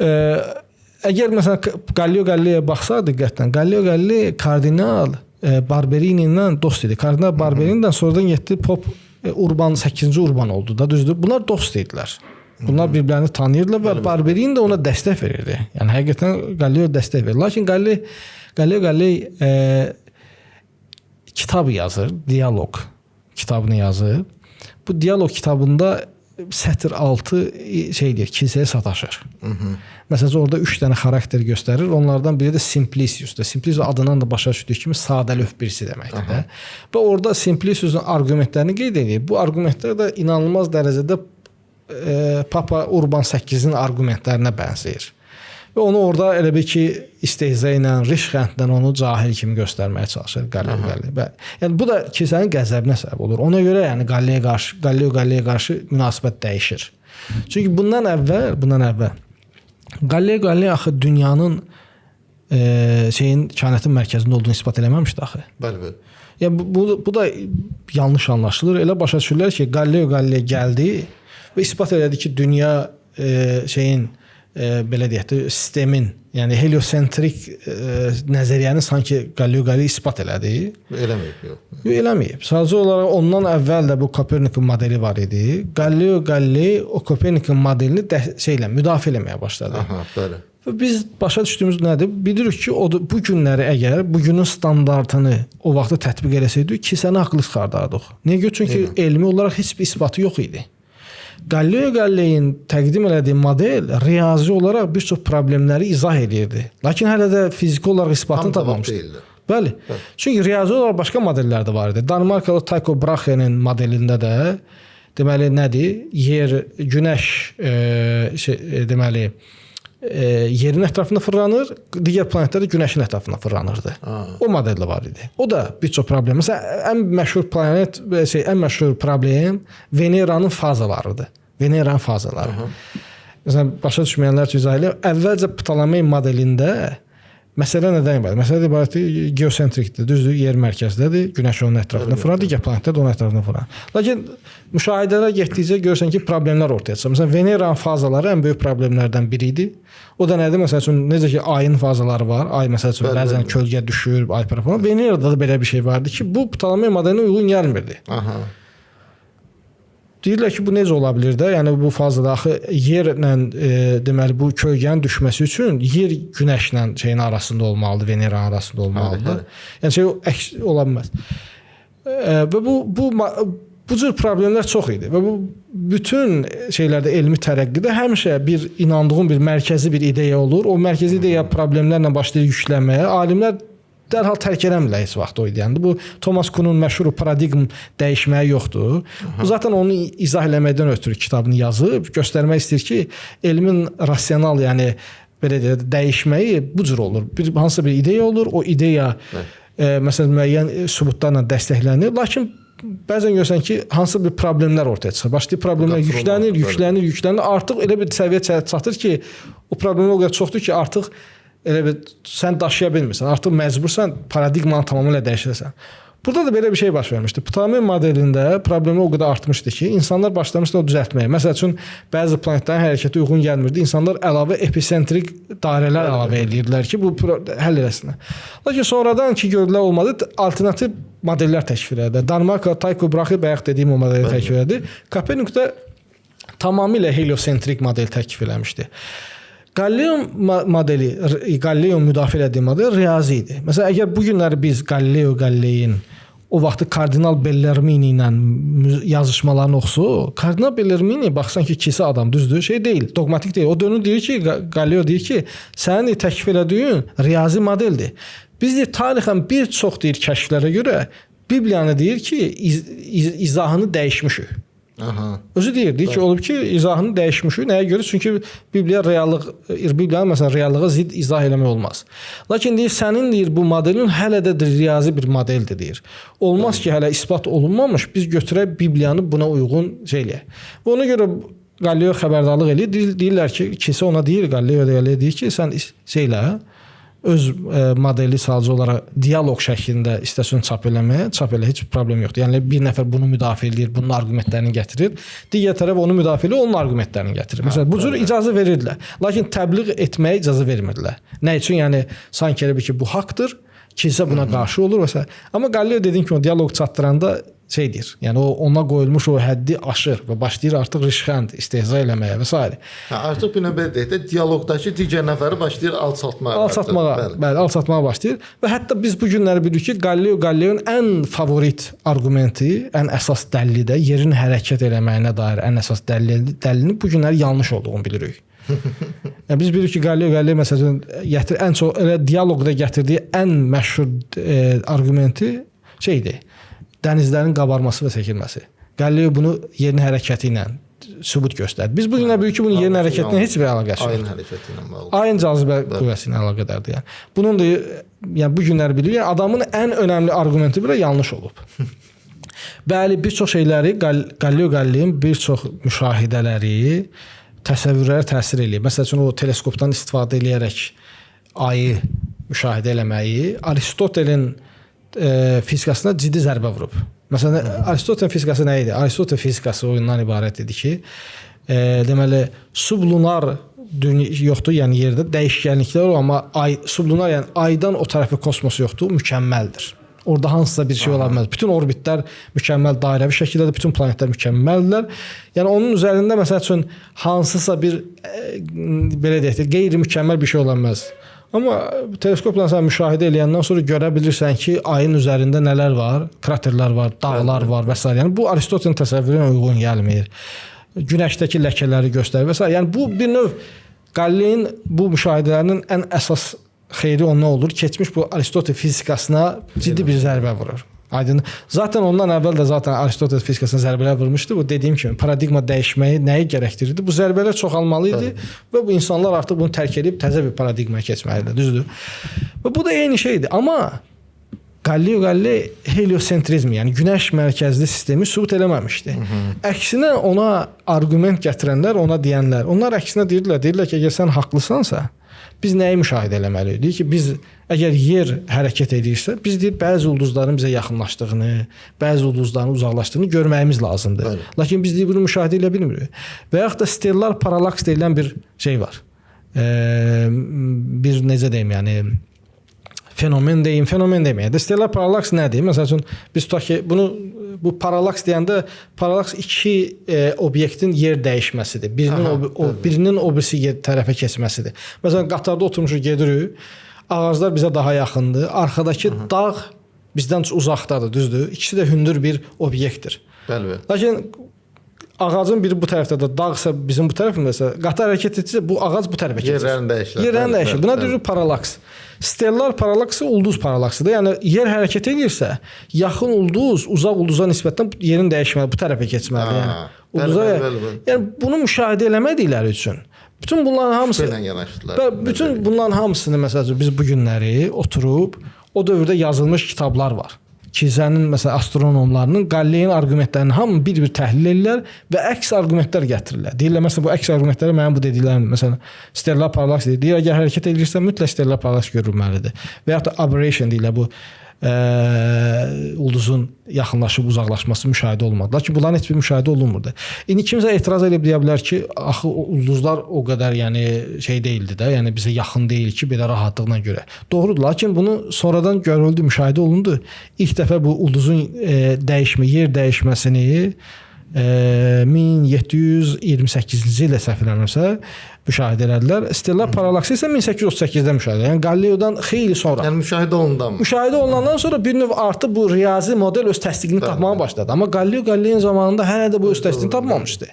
Əgər məsələn Galileo Galilei-yə baxsaq diqqətlə, Galileo Galilei kardinal Barberini ilə dost idi. Kardinal Barberinidən sonradan getdi Pop Urban 8-ci Urban oldu da, düzdür? Bunlar dost idilər. Bunlar bir-birlərini tanıyırdılar və Barberini də ona dəstək verirdi. Yəni həqiqətən Galileo dəstək verir. Lakin Galileo Galilei kitab yazır, Dialoq kitabını yazır. Bu Dialoq kitabında sətr altı şey deyir, kilsəyə sataşır. Məsələn, orada 3 dənə xarakter göstərir. Onlardan biri də Simplicius'dur. Simplicius adından da başa düşdüyü kimi sadəlöv birisi deməkdir də. Və orada Simplicius'un arqumentlərini qeyd edir. Bu arqumentlər də inanılmaz dərəcədə Papa Urban 8-in arqumentlərinə bənzəyir. və onu orada elə bir ki istehza ilə, rişxəndlə onu cahil kimi göstərməyə çalışır Galileo. Yəni bu da kilsənin qəzəbinə səbəb olur. Ona görə yəni Galileoya qarşı münasibət dəyişir. Çünki bundan əvvəl Galileo axı dünyanın kainatın mərkəzində olduğunu isbat eləməmişdi axı. Bəli. Yəni bu da yanlış anlaşılır. Elə başa düşürlər ki, Galileo gəldi və isbat elədi ki, dünya belə deyək də sistemin, yəni heliosentrik nəzəriyyəni sanki Galileo isbat elədi. Eləməyib, yox. Eləməyib. Sadəcə olaraq ondan əvvəl də bu Kopernikin modeli var idi. Galileo o Kopernikin modelini müdafiə eləməyə başladı. Aha, bəli. Və biz başa düşdüyümüz nədir? Bilirik ki, bu günləri əgər bugünün standartını o vaxtda tətbiq eləsəydik, kilsəni haqlı çıxardardıq. Niyə görə? Çünki elmi olaraq heç bir isbatı yox idi. Galileo'nun təqdim elədiyi model riyazi olaraq bir çox problemləri izah edirdi. Lakin hələ də fiziki olaraq isbatını tapmamışdı. Bəli. Çünki riyazi olaraq başqa modellər də var idi. Danimarkalı Tycho Brahe'nin modelində də deməli nədir? Yer, günəş deməli yerin ətrafında fırlanır, digər planetlər də günəşin ətrafında fırlanırdı. O model də var idi. O da bir çox problem. Məsələn, ən məşhur problem Veneranın fazalarıdır. Veneranın fazaları. Məsələn, başa düşməyənlər üçün izah edeyim. Əvvəlcə Ptolemey modelində məsələ nədən ibarət? Məsələ ibarətdir, geosentrikdir, düzdür, yer mərkəzdədir, günəş onun ətrafında fırlanır, digər planetlər də onun ətrafında fırlanır. Lakin müşahidələr getdikcə görürsən ki, problemlər ortaya çıxır. Məsələn, Veneranın fazaları ən böyük problemlərdən biri idi. O da nədir? Məsəl üçün, necə ki, ayın fazaları var, ay məsəl üçün bəzən kölgə düşür, ay falan. Venerada da belə bir şey vardı ki, bu Ptolemey modelinə uyğun gəlmirdi. Deyirlər ki, bu necə ola bilər də? Yəni bu fazada axı yerlə deməli bu kölgənin düşməsi üçün yer günəşlə şeyin arasında olmalıdır, Veneranın arasında olmalıdır. Yəni əks ola bilməz. Və bu cür problemlər çox idi və bu bütün şeylərdə elmi tərəqqidə həmişə bir inandığın bir mərkəzi bir ideya olur. O mərkəzi ideya problemlərlə başlayır yüklənməyə. Alimlər dərhal tərk eləmirlər heç vaxt o ideyanı. Bu Thomas Kuhn'un məşhur paradigm dəyişməyi yoxdur. Bu zaten onu izah eləməkdən ötürü kitabını yazıb, göstərmək istəyir ki, elmin rasional, yəni belə deyək, dəyişməyi bu cür olur. Hansısa bir ideya olur, o ideya məsələn müəyyən sübutlarla dəstəklənir, lakin bəzən görürsən ki, hansı bir problemlər ortaya çıxır. Başlayır problemlər yüklənir. Artıq elə bir səviyyə çatır ki, o problemlər o qədər çoxdur ki, artıq elə bir sən daşıya bilmirsən. Artıq məcbursan paradigmanı tamamilə dəyişirsən. Burada da belə bir şey baş vermişdi. Ptolemey modelində problemi o qədər artmışdı ki, insanlar başlamışdı o düzəltməyə. Məsəl üçün bəzi planetlərin hərəkəti uyğun gəlmirdi. İnsanlar əlavə epicentrik dairələr əlavə edirdilər ki, bu həll eləsinlər. Lakin sonradan ki gördülər olmadı, alternativ modellər təklif elədi. Danimarka Tycho Brahe bayaq dediyim o modeli təklif elədi. Kopernik də tamamilə heliosentrik model təklif eləmişdi. Galileo müdafiə etdiyi model riyazi idi. Məsələn, əgər bu günləri biz Galileo'nun o vaxtı kardinal Bellarmini ilə yazışmalarını oxusuq, kardinal Bellarmini baxsan ki, kilsə adam, düzdür, şey deyil, dogmatik deyil. O dönür deyir ki, Galileo deyir ki, sənin təklif elədiyin riyazi modeldir. Biz deyir, tarixən bir çox deyir kəşflərə görə Bibliyanı deyir ki, izahını dəyişmişik. Özü deyir ki, olub ki, izahını dəyişmişik. Nəyə görə? Çünki Bibliyanın məsələn reallığa zidd izah eləmək olmaz. Lakin deyir, sənin deyir bu modelin hələ də riyazi bir modeldir deyir. Olmaz ki, hələ isbat olunmamış, biz götürək Bibliyanı buna uyğun şey eləyək. Və ona görə Galileo xəbərdarlıq eləyir. Deyirlər ki, kilsə ona deyir, Galileo deyir ki, sən şeylə öz modeli sadəcə olaraq dialoq şəklində istəsən çap eləməyə, çap elə, heç problem yoxdur. Yəni bir nəfər bunu müdafiə edir, bunun arqumentlərini gətirir, digər tərəf onu müdafiə edir, onun arqumentlərini gətirir. Məsələn, bu cür icazə verirdilər. Lakin təbliğ etməyə icazə vermirdilər. Nə üçün? Yəni sanki elə bir ki, bu haqqdır, kilsə buna qarşı olur və s. Amma Galileo dediyim kimi o dialoq çatdıranda şeydir. Yəni ona qoyulmuş o həddi aşır və başlayır artıq rişxənd, istehza eləməyə və s. Artıq bir növbə deyək də dialoqdakı digər nəfəri başlayır alçatmağa başlayır və hətta biz bu günləri bilirik ki, Galileo'nun ən favorit arqumenti, ən əsas dəlili də yerin hərəkət eləməyinə dair ən əsas dəlilinin bu günləri yanlış olduğunu bilirik. Yəni biz bilirik ki, Galileo məsələn ən çox elə dialoqda gətirdiyi ən məşhur arqumenti şeydir. Dənizlərin qabarması və çəkilməsi. Galileo bunu yerin hərəkəti ilə sübut göstərdi. Biz bu günə bilirik ki, bunun yerin hərəkətinə heç bir əlaqəsi yoxdur. Ayın hərəkəti ilə bağlı. Ayın cazibə qüvvəsi ilə əlaqədardır yəni. Bunun da yəni bu günlər bilirik, yəni adamın ən önəmli arqumenti belə yanlış olub. Bəli, bir çox şeyləri Galileo Galileyin bir çox müşahidələri təsəvvürlərə təsir eləyir. Məsələn üçün o teleskopdan istifadə edərək ayı müşahidə eləməyi Aristotelin fizikasına ciddi zərbə vurub. Məsələn, Aristotelin fizikası nə idi? Aristotel fizikası oyundan ibarət idi ki, deməli sublunar yoxdur, yəni yerdə dəyişkənliklər olur, amma sublunar yəni aydan o tərəfi kosmos yoxdur, mükəmməldir. Orada hansısa bir şey ola bilməz. Bütün orbitlər mükəmməl dairəvi şəkildədir, bütün planetlər mükəmməldirlər. Yəni onun üzərində məsəl üçün hansısa bir belə deyək də qeyri-mükəmməl bir şey ola bilməz. Amma teleskopla sən müşahidə eləyəndən sonra görə bilirsən ki, ayın üzərində nələr var, kraterlər var, dağlar var və s. Yəni bu Aristotelin təsəvvürünə uyğun gəlmir. Günəşdəki ləkələri göstərir və s. Yəni bu bir növ Galileyin bu müşahidələrinin ən əsas xeyri ondan olur. Keçmiş bu Aristotel fizikasına ciddi bir zərbə vurur. Aydın. Zaten ondan əvvəl də zaten Aristotel fizikasına zərbələr vurmuşdu. Bu dediyim kimi paradigma dəyişməyi nəyi gərəkdirirdi? Bu zərbələr çoxalmalı idi və bu insanlar artıq bunu tərk edib təzə bir paradigmaya keçməlidir. Düzdür? Və bu da eyni şeydir. Amma Galileo Galilei heliosentrizmi, yəni günəş mərkəzli sistemi sübut eləməmişdi. Əksinə ona arqument gətirənlər, ona deyənlər, onlar əksinə deyirlər ki, əgər sən haqlısansa, biz nəyi müşahidə eləməliyik? Deyir ki, biz əgər yer hərəkət edirsə, biz deyir bəzi ulduzların bizə yaxınlaşdığını, bəzi ulduzların uzaqlaşdığını görməyimiz lazımdır. Bəli. Lakin biz deyir bunu müşahidə edə bilmirik. Və yaxud da stellar paralaks deyilən bir şey var. Bir necə deyim, yəni fenomen deməyək. Stellar paralaks nədir? Məsəl üçün biz tutaq ki, bu paralaks deyəndə paralaks iki obyektin yer dəyişməsidir. Birinin o birisi tərəfə keçməsidir. Məsələn, qatarda oturmuşuq, gedirik. Ağaclar bizə daha yaxındır. Arxadakı dağ bizdən uzaqdadır, düzdür? İkisi də hündür bir obyektdir. Bəli. Lakin ağacın biri bu tərəfdədir, dağsa bizim bu tərəfindəsə, qatar hərəkət etsə bu ağac bu tərəfə keçir. Yerlərini dəyişir. Buna deyilir paralaks. Stellar paralaksı ulduz paralaksıdır. Yəni yer hərəkət edirsə, yaxın ulduz uzaq ulduza nisbətən yerin dəyişməli, bu tərəfə keçməli. Yəni ulduza, yəni bunu müşahidə eləmədikləri üçün bütün bunların hamısı bütün bunların hamısını məsələn biz bu günləri oturub o dövrdə yazılmış kitablar var. Kilsənin məsələn astronomlarının Galileyin arqumentlərini hamı bir-bir təhlil edirlər və əks arqumentlər gətirirlər. Deyirlər məsələn bu əks arqumentlərə mənim bu dediklərim məsələn stellar paralaks deyir, əgər hərəkət edirsə mütləq stellar paralaks görülməlidir. Və ya da aberration deyirlər bu ulduzun yaxınlaşıb uzaqlaşması müşahidə olmadı. Lakin bunların heç bir müşahidə olunmurdu. İndi kimsə etiraz edib deyə bilər ki, axı ulduzlar o qədər yəni şey deyildi də, yəni bizə yaxın deyil ki, belə rahatlıqla görə. Doğrudur, lakin bunu sonradan görüldü, müşahidə olundu. İlk dəfə bu ulduzun yer dəyişməsini 1728-ci ildə səhv eləmirəmsə müşahidə elədilər. Stellar paralaksı isə 1838-də müşahidə. Yəni Galileodan xeyli sonra. Yəni müşahidə olunandan sonra bir növ artıq bu riyazi model öz təsdiqini tapmağa başladı. Amma Galileo Galileyin zamanında hələ də bu öz təsdiqini tapmamışdı.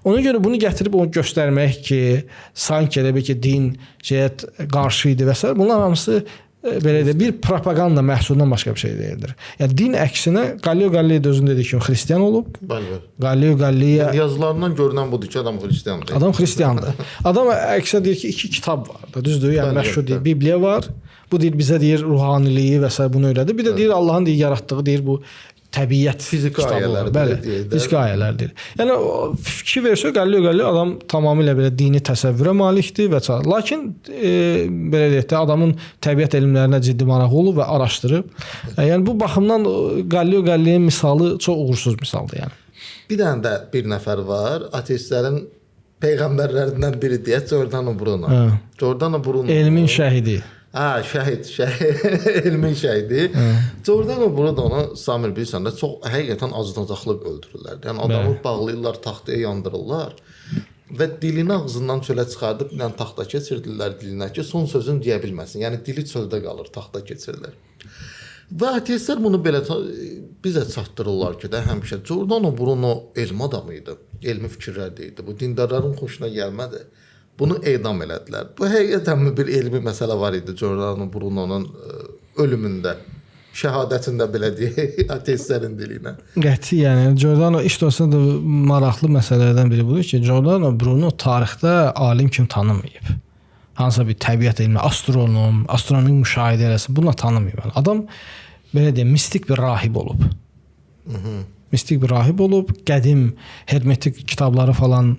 Ona görə bunu gətirib onu göstərmək ki, sanki elə bir ki din qarşı idi və s. Bunlar hamısı belə də bir propaganda məhsulundan başqa bir şey deyildir. Yəni din əksinə Galileo Galilei də özünün dediyi kimi xristian olub. Bəli. Galileo Galilei yazılarından görünən budur ki, adam xristiandır. Adam xristiandır. Adam əksinə deyir ki, 2 kitab var da, düzdür? Yəni məşhur deyir, Bibliya var. Bu deyir bizə deyir ruhaniliyi və s. bunu öyrədir. Bir də deyir Allahın deyir yaratdığı deyir bu təbiət fiziki ayələrdir. Bəli, fiziki ayələrdir. Yəni fikir versə Galileo Galilei adam tamamilə belə dini təsəvvürə malikdir və s. Lakin belə deyək də adamın təbiət elmlərinə ciddi marağı olub və araşdırıb. Yəni bu baxımdan Galileo Galileyin misalı çox uğursuz misaldır yəni. Bir dənə də bir nəfər var, ateistlərin peyğəmbərlərindən biri deyə Giordano Bruno. Giordano Bruno elmin şəhidi. Şəhid, elmin şəhidi. Giordano Bruno Samir bilsən də çox həqiqətən acınacaqlı öldürürlər. Yəni adamı bağlayırlar, taxtaya yandırırlar və dilini ağzından çölə çıxardıb ilə taxta keçirdilər dilinə ki, son sözünü deyə bilməsin. Yəni dili çöldə qalır, taxta keçirilir. Və ateistlər bunu belə bizə çatdırırlar ki, də həmişə Giordano Bruno elm adamı idi, elmi fikirlər deyildi. Bu dindarların xoşuna gəlmədi. Bunu edam elədilər. Bu həqiqətən bir elmi məsələ var idi Giordano Bruno'nun ölümündə. şəhadətində belə deyək, ateistlərin dili ilə. Qəti, yəni Giordano işdə da maraqlı məsələlərdən biri budur ki, Giordano Bruno tarixdə alim kimi tanınmayıb. Hansısa bir təbiət elmi, astronom, astronomik müşahidə eləsə, bununla tanınmayıb. Yəni, adam belə deyək, mistik bir rahib olub. Mistik bir rahib olub, qədim hermetik kitabları falan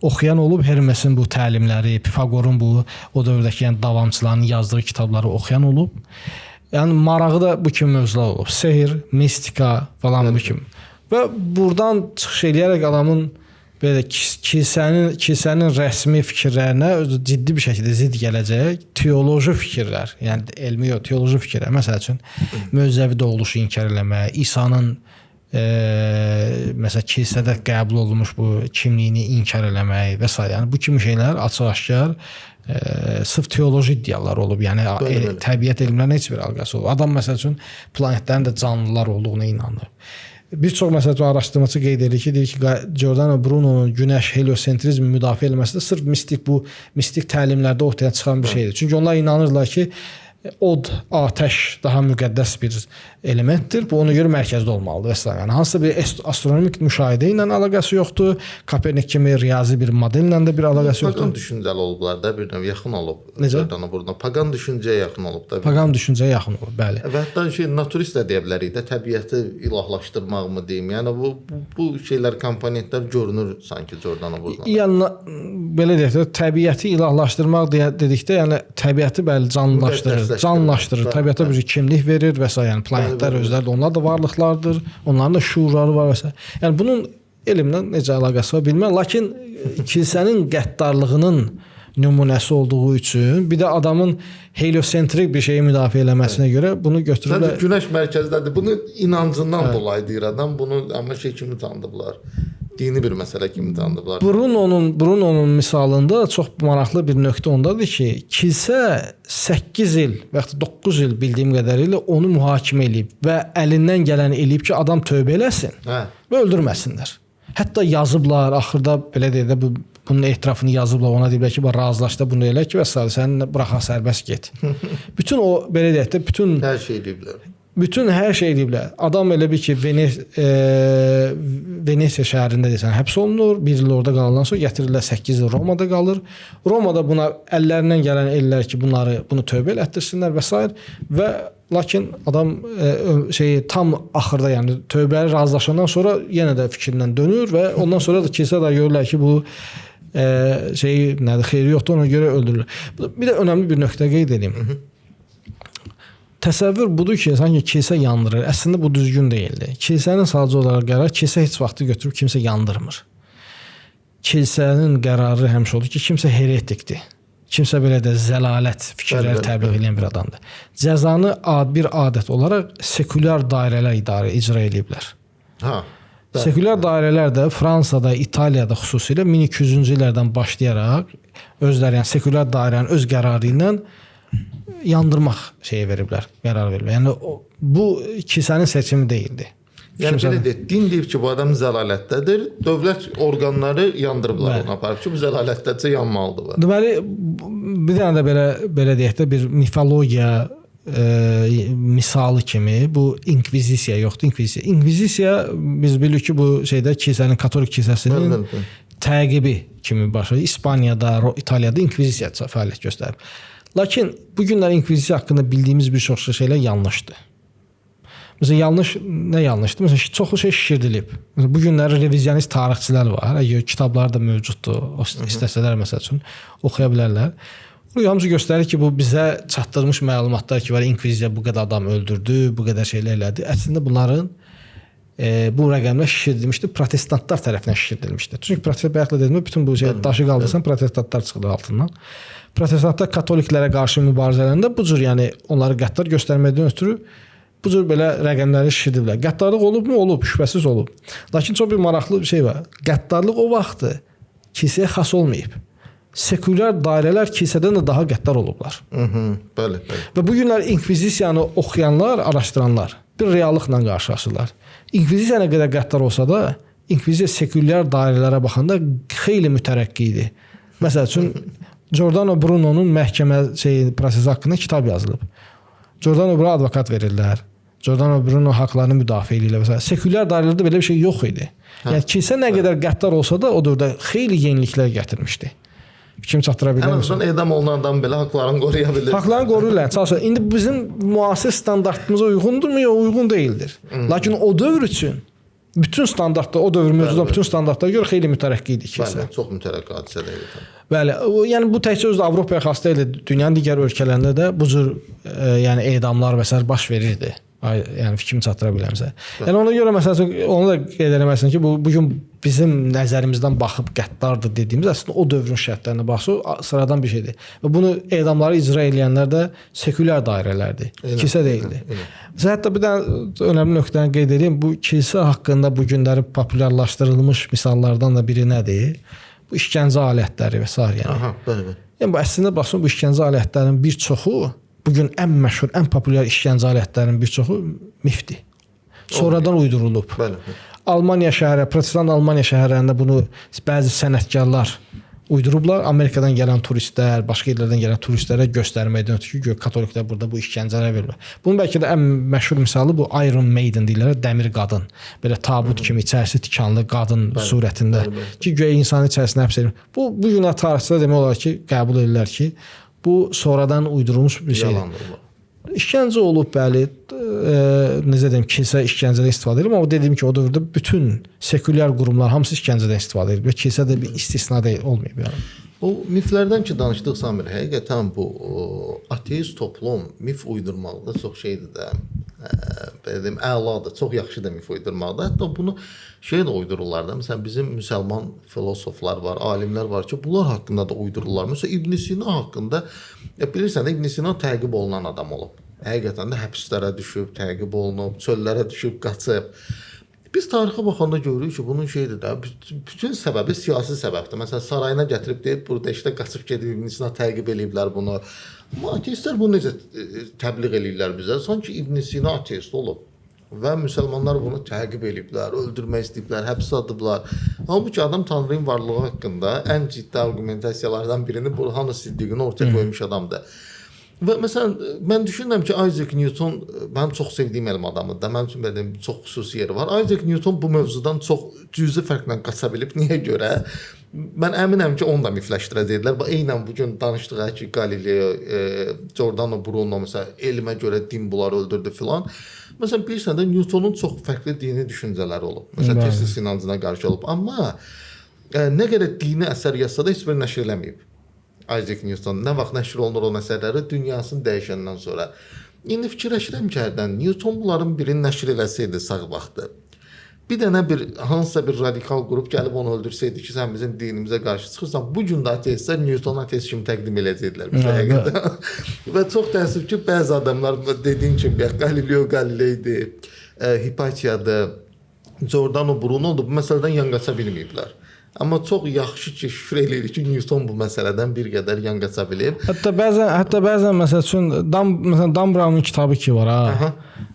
oxuyan olub, Hermesin bu təlimləri, Pifagorun bu o dövrdəki yəni davamçıların yazdığı kitabları oxuyan olub. Yəni marağı da bu kimi mövzular olub. Sehr, mistika falan bu kimi. Və buradan çıxış eləyərək adamın belə kilsənin rəsmi fikirlərinə ciddi bir şəkildə zidd gələcək teoloji fikirlər, yəni elmi yox, teoloji fikirlər. Məsəl üçün möcüzəvi doğuluşu inkar eləmək, İsa'nın məsələn kilsədə qəbul olunmuş bu kimliyini inkar eləmək və s. Yəni bu kimi şeylər açıq-aşkar sırf teoloji iddialar olub. Yəni təbiət elmlərlə heç bir əlaqəsi olub. Adam məsəl üçün planetlərin də canlılar olduğuna inanır. Bir çox məsəl üçün araşdırmacı qeyd edir ki, Giordano Bruno'nun günəş heliosentrizmi müdafiə etməsi də sırf mistik təlimlərdə ortaya çıxan bir şeydir. Çünki onlar inanırlar ki, od, atəş daha müqəddəs bir elementdir. Bu ona görə mərkəzdə olmalıdır və s. Yəni hansısa bir astronomik müşahidə ilə əlaqəsi yoxdur. Kopernik kimi riyazi bir modellə də bir əlaqəsi yoxdur. Pagan düşüncəli olublar da, bir növ yaxın olub. Necə? Pagan düşüncəyə yaxın olub da. Pagan düşüncəyə yaxın olub, bəli. Və hətta naturist də deyə bilərik də, təbiəti ilahlaşdırmaqmı deyim. Yəni bu şeylər, komponentlər görünür sanki Giordano Bruno'da. Yəni belə deyək də, təbiəti ilahlaşdırmaq dedikdə, yəni təbiəti bəli canlılaşdırır, təbiətə bir kimlik verir və s. Yəni planetlər özləri də onlar da varlıqlardır, onların da şuurları var və s. Yəni bunun elmlə necə əlaqəsi var bilmirəm, lakin kilsənin qəddarlığının nümunəsi olduğu üçün bir də adamın heliosentrik bir şeyi müdafiə eləməsinə görə bunu götürürlər. Sadəcə günəş mərkəzdədir. Bunu inancından dolayı deyir adam. Bunu amma şey kimi tanıdıblar. Dini bir məsələ kimi tanıdıblar. Bruno'nun misalında çox maraqlı bir nöqtə ondadır ki, kilsə 8 il və ya 9 il bildiyim qədərilə onu mühakimə eləyib və əlindən gələni eləyib ki, adam tövbə eləsin və öldürməsinlər. Hətta yazıblar, axırda belə deyək də bunun etirafını yazıblar, ona deyiblər ki, razılaş da bunu elə ki, və sən buraxa sərbəst get. Bütün o belə deyək də bütün hər şey deyiblər. Bütün hər şey deyiblər. Adam elə bir ki, Venesiya şəhərində desən həbs olunur, bir il orada qalandan sonra gətirirlər 8 il Romada qalır. Romada buna əllərindən gələn ellər ki, bunu tövbə elətdirsinlər və s. Və lakin adam tam axırda, yəni tövbəyə razılaşandan sonra yenə də fikrindən dönür və ondan sonra da kilsə də görürlər ki, bu xeyri yoxdur, ona görə öldürürlər. Bir də önəmli bir nöqtə qeyd edeyim. Təsəvvür budur ki, sanki kilsə yandırır. Əslində bu düzgün deyildi. Kilsənin sadəcə olaraq qərarı, kilsə heç vaxtı götürüb kimsə yandırmır. Kilsənin qərarı həmişə odur ki, kimsə heretikdir. Kimsə belə də zəlalət fikirləri təbliğ edən bir adamdır. Cəzanı bir adət olaraq sekulyar dairələr icra ediblər. Sekulyar dairələr də Fransada, İtaliyada xüsusilə 1200-cü illərdən başlayaraq özləri, yəni sekulyar dairənin öz qərarı ilə yandırmaq şeyi veriblər, qərar veriblər. Yəni bu kilsənin seçimi deyildi. Yəni belə deyək, din deyib ki, bu adam zəlalətdədir, dövlət orqanları yandırıblar onu aparıb ki, bu zəlalətdədirsə yanmalıdır. Deməli, bir dənə də belə deyək də bir mifologiya misalı kimi bu inkvizisiya yoxdur, inkvizisiya biz bilirik ki, bu şeydə kilsənin, katolik kilsəsinin təqibi kimi başlayır. İspaniyada, İtaliyada inkvizisiya fəaliyyət göstərib. Lakin bu günlər inkvizisiya haqqında bildiyimiz bir çox şeylər yanlışdır. Məsələn, nə yanlışdır? Məsələn, çoxlu şey şişirdilib. Məsələn, bu günlər revizionist tarixçilər var. Kitablar da mövcuddur. İstəsələr məsəl üçün oxuya bilərlər. Hamısı göstərir ki, bu bizə çatdırmış məlumatlar ki, inkvizisiya bu qədər adam öldürdü, bu qədər şeylər elədi. Əslində bunların bu rəqəmlər şişirdilmişdir, protestantlar tərəfindən şişirdilmişdir. Çünki protestantlar dediyimdə bütün bu daşı qaldırsan, protestantlar çıxır altından. Protestantlar katoliklərə qarşı mübarizələrində bu cür, yəni onları qəddar göstərməkdən ötürü bu cür belə rəqəmləri şişirdiblər. Qəddarlıq olubmu? Olub, şübhəsiz olub. Lakin çox bir maraqlı bir şey var. Qəddarlıq o vaxtı kilsəyə xas olmayıb. Sekulyar dairələr kilsədən də daha qəddar olublar. Bəli. Və bu günlər inkvizisiyanı oxuyanlar, araşdıranlar bir reallıqla qarşılaşırlar. İnkvizisiya nə qədər qəddar olsa da, inkvizisiya sekulyar dairələrə baxanda xeyli mütərəqqi idi. Məsəl üçün Giordano Bruno'nun məhkəmə prosesi haqqında kitab yazılıb. Giordano Bruno advokat verirlər. Giordano Bruno haqlarını müdafiə edirlər və s. Sekulyar dairələrdə belə bir şey yox idi. Yəni kilsə nə qədər qəddar olsa da o dövrdə xeyli yeniliklər gətirmişdi. Kim çatdıra bilər? Ən azından edam olunan adam belə haqlarını qoruya bilir. Haqlarını qoruyurlar. Çalışır. İndi bizim müasir standartımıza uyğundurmu, yox uyğun deyildir. Lakin o dövr üçün bütün standartlar, o dövr mövzuda bütün standartlara görə xeyli mütərəqqi idi kilsə. Bəli, çox mütərəqqi hadisələr idi. Bəli, yəni bu təkcə özü Avropaya xas deyil, dünyanın digər ölkələrində də bu cür yəni edamlar və s. baş verirdi. Yəni fikrimi çatdıra bilərəmsə. Yəni ona görə məsələn onu da qeyd etməlisən ki, bu gün bizim nəzərimizdən baxıb qəddardır dediyimiz əslində o dövrün şərtlərinə baxsa sıradan bir şeydir. Və bunu edamları icra edənlər də sekulyar dairələrdir. Kilsə deyildi. Məsələn hətta bir dənə önəmli nöqtəni qeyd edeyim. Bu kilsə haqqında bu günləri populyarlaşdırılmış misallardan da biri nədir? Bu işgəncə alətləri və s. yəni. Aha, bəli. Yəni bu əslində baxsan bu işgəncə alətlərinin bir çoxu bugün ən məşhur, ən populyar işgəncə alətlərinin bir çoxu mifdir. Sonradan uydurulub. Bəli. Almaniya şəhəri, protestant Almaniya şəhərlərində bunu bəzi sənətkarlar uydurublar. Amerikadan gələn turistlər, başqa yerlərdən gələn turistlərə göstərməkdən ötürü ki, katoliklər burada bu işgəncələr verirlər. Bunun bəlkə də ən məşhur misalı bu Iron Maiden deyirlər, dəmir qadın. Belə tabut kimi içərisi tikanlı qadın surətində ki, göyə insanın içərisinə həbs edilir. Bu günə tarixçilər demək olar ki, qəbul edirlər ki, bu sonradan uydurulmuş bir şeydir. İşgəncə olub, bəli, necə deyim, kilsə işgəncədən istifadə edir, amma dediyim ki, o dövrdə bütün sekulyar qurumlar hamısı işgəncədən istifadə edir və kilsə də bir istisna deyil, olmayıb yəni. O miflərdən ki danışdıq Samir, həqiqətən bu ateist toplum mif uydurmaqda çox şeydir də, belə deyim, əladır, çox yaxşıdır mif uydurmaqda. Hətta bunu şey də uydururlar da, məsələn bizim müsəlman filosoflar var, alimlər var ki, bunlar haqqında da uydururlar. Məsələn İbn Sina haqqında bilirsən də İbn Sina təqib olunan adam olub. Həqiqətən də həbslərə düşüb, təqib olunub, çöllərə düşüb, qaçıb. Biz tarixə baxanda görürük ki, bunun şeydir də, bütün səbəbi siyasi səbəbdir. Məsələn, sarayına gətirib deyib, burada işdə qaçıb gedib İbn Sina təqib eləyiblər bunu. Amma ateistlər bunu necə təbliğ eləyirlər bizə? Sanki İbn Sina ateist olub və müsəlmanlar bunu təqib eləyiblər, öldürmək istəyiblər, həbsə atıblar. Halbuki adam Tanrının varlığı haqqında ən ciddi argumentasiyalardan birini Burhan-ı Siddiqin ortaya qoymuş adamdır. Və məsələn, mən düşünürəm ki, Isaac Newton mənim çox sevdiyim elm adamıdır da, mənim üçün belə çox xüsusi yeri var. Isaac Newton bu mövzudan çox cüzi fərqlə qaça bilib. Niyə görə? Mən əminəm ki, onu da mifləşdirəcəklər. Eynən bugün danışdığı ki, Galileo, Giordano Bruno məsələn, elmə görə din bunları öldürdü filan. Məsələn, bilirsən də Newtonun çox fərqli dini düşüncələri olub. Məsələn, Tesis inancına qarşı olub. Amma nə qədər dini əsər yazsa da heç bir nəşr eləməyib. Isaac Newton nə vaxt nəşr olunur o əsərləri dünyasını dəyişəndən sonra. İndi fikirləşirəm ki, hərdən Newton bunların birini nəşr eləsəydi sağ vaxtı. Bir dənə hansısa bir radikal qrup gəlib onu öldürsəydi ki, sən bizim dinimizə qarşı çıxırsan, bu gün də ateistlər Newton ateist kimi təqdim eləyəcəkdilər. Və çox təəssüf ki, bəzi adamlar dediyin kimi Galileo Galileydi, Hipatiyadır, Giordano Bruno'dur, bu məsələdən yan qaça bilməyiblər. Amma çox yaxşı ki, şükür eləyirik ki, Newton bu məsələdən bir qədər yan qaça bilib. Hətta bəzən məsəl üçün Dan Brown'un kitabı ki var ha.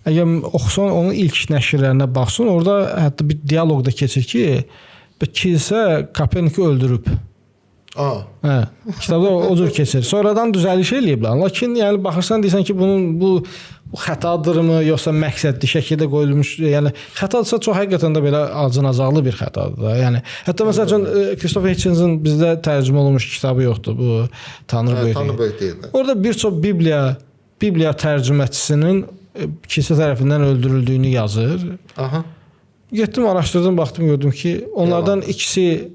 Əgər oxusan onun ilk nəşrlərinə baxsın, orada hətta bir dialoqda keçir ki, kilsə Koperniki öldürüb. Hə, kitabda o cür keçir. Sonradan düzəliş eləyiblər. Lakin yəni baxırsan deyirsən ki, bu xətadırmı, yoxsa məqsədli şəkildə qoyulmuş, yəni xətadırsa çox həqiqətən də belə acınacaqlı bir xətadır da. Yəni hətta məsələn Christopher Hitchens'in bizdə tərcümə olunmuş kitabı yoxdur, bu Tanrı böyük deyil. Orada bir çox Bibliya tərcüməçisinin kilsə tərəfindən öldürüldüyünü yazır. Getdim, araşdırdım, baxdım, gördüm ki, onlardan ikisi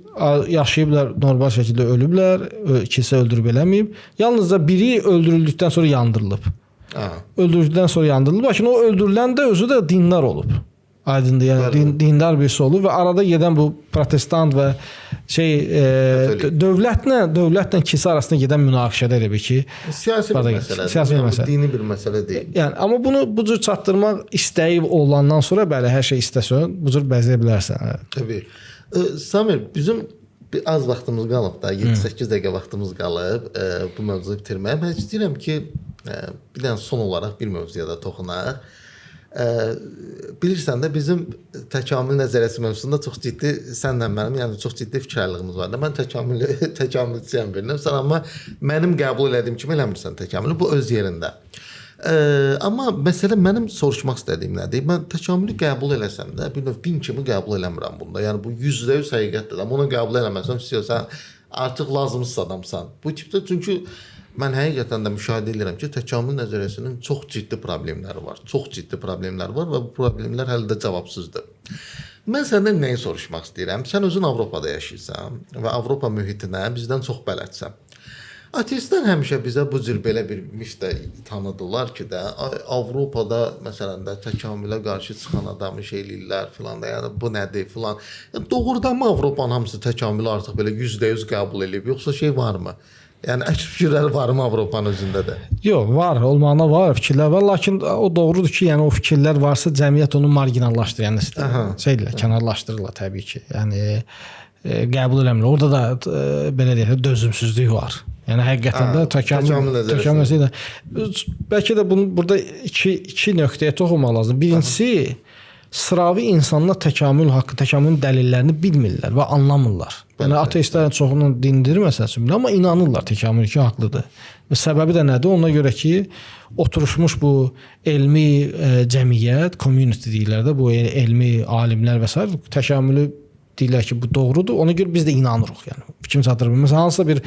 yaşayıblar, normal şəkildə ölüblər, kilsə öldürüb eləməyib. Yalnızca biri öldürüldükdən sonra yandırılıb. Öldürüldükdən sonra yandırılıb. Lakin o öldürülən də özü də dindar olub. Aydındır, yəni dindar birisi olub və arada gedən bu protestant və dövlətlə kilsə arasında gedən münaqişələr elə ki, siyasi bir məsələdir, dini bir məsələ deyil. Yəni amma bunu bu cür çatdırmaq istəyi olandan sonra bəli, hər şey istəsən, bu cür bəzəyə bilərsən. Təbii. Samir, bizim az vaxtımız qalıb da, 7-8 dəqiqə vaxtımız qalıb bu mövzunu bitirməyə. Mən istəyirəm ki, bir dənə son olaraq bir mövzuya da toxunaq. Bilirsən də bizim təkamül nəzəriyyəsi mövzusunda çox ciddi sənlə mənim, yəni çox ciddi fikir ayrılığımız var da. Mən təkamülçiyəm birinəm, sən amma mənim qəbul elədiyim kimi eləmirsən təkamülü, bu öz yerində. Amma məsələ mənim soruşmaq istədiyim nədir? Mən təkamülü qəbul eləsəm də, bir növ din kimi qəbul eləmirəm bunda. Yəni bu 100% həqiqətdir. Amma onu qəbul eləməsəm, sən artıq lazımsız adamsan. Bu tipdə çünki mən həqiqətən də müşahidə edirəm ki, təkamül nəzəriyyəsinin çox ciddi problemləri var. Çox ciddi problemlər var və bu problemlər hələ də cavabsızdır. Mən səndən nəyi soruşmaq istəyirəm? Sən özün Avropada yaşayırsan və Avropa mühitinə bizdən çox bələdsən. Ateistlər həmişə bizə bu cür belə bir mifdə tanıdılar ki də Avropada məsələn də təkamülə qarşı çıxan adamı şey eləyirlər filan da, yəni bu nədir filan. Yəni doğrudanmı Avropanın hamısı təkamülü artıq belə 100% qəbul edib, yoxsa şey varmı? Yəni əks fikirlər varmı Avropanın özündə də? Yox, var, olmağına var, fikirlər var, lakin o doğrudur ki, yəni o fikirlər varsa cəmiyyət onu marginallaşdırır, yəni şeylə kənarlaşdırırlar təbii ki. Yəni qəbul eləmir. Orada da belə deyək, dözümsüzlük var. Yəni həqiqətən də təkamül bəlkə də bunu burada iki nöqtəyə toxunmaq lazımdır. Birincisi, sıravi insanlar təkamül haqqı, təkamülün dəlillərini bilmirlər və anlamırlar. Yəni ateistlərin çoxunun dindir məsələn, amma inanırlar təkamül ki, haqlıdır. Və səbəbi də nədir? Ona görə ki, oturuşmuş bu elmi cəmiyyət, community deyirlər də, bu elmi alimlər və s. təkamülü deyirlər ki, bu doğrudur. Ona görə biz də inanırıq. Yəni kim çatdırır? Məsələn, hansısa bir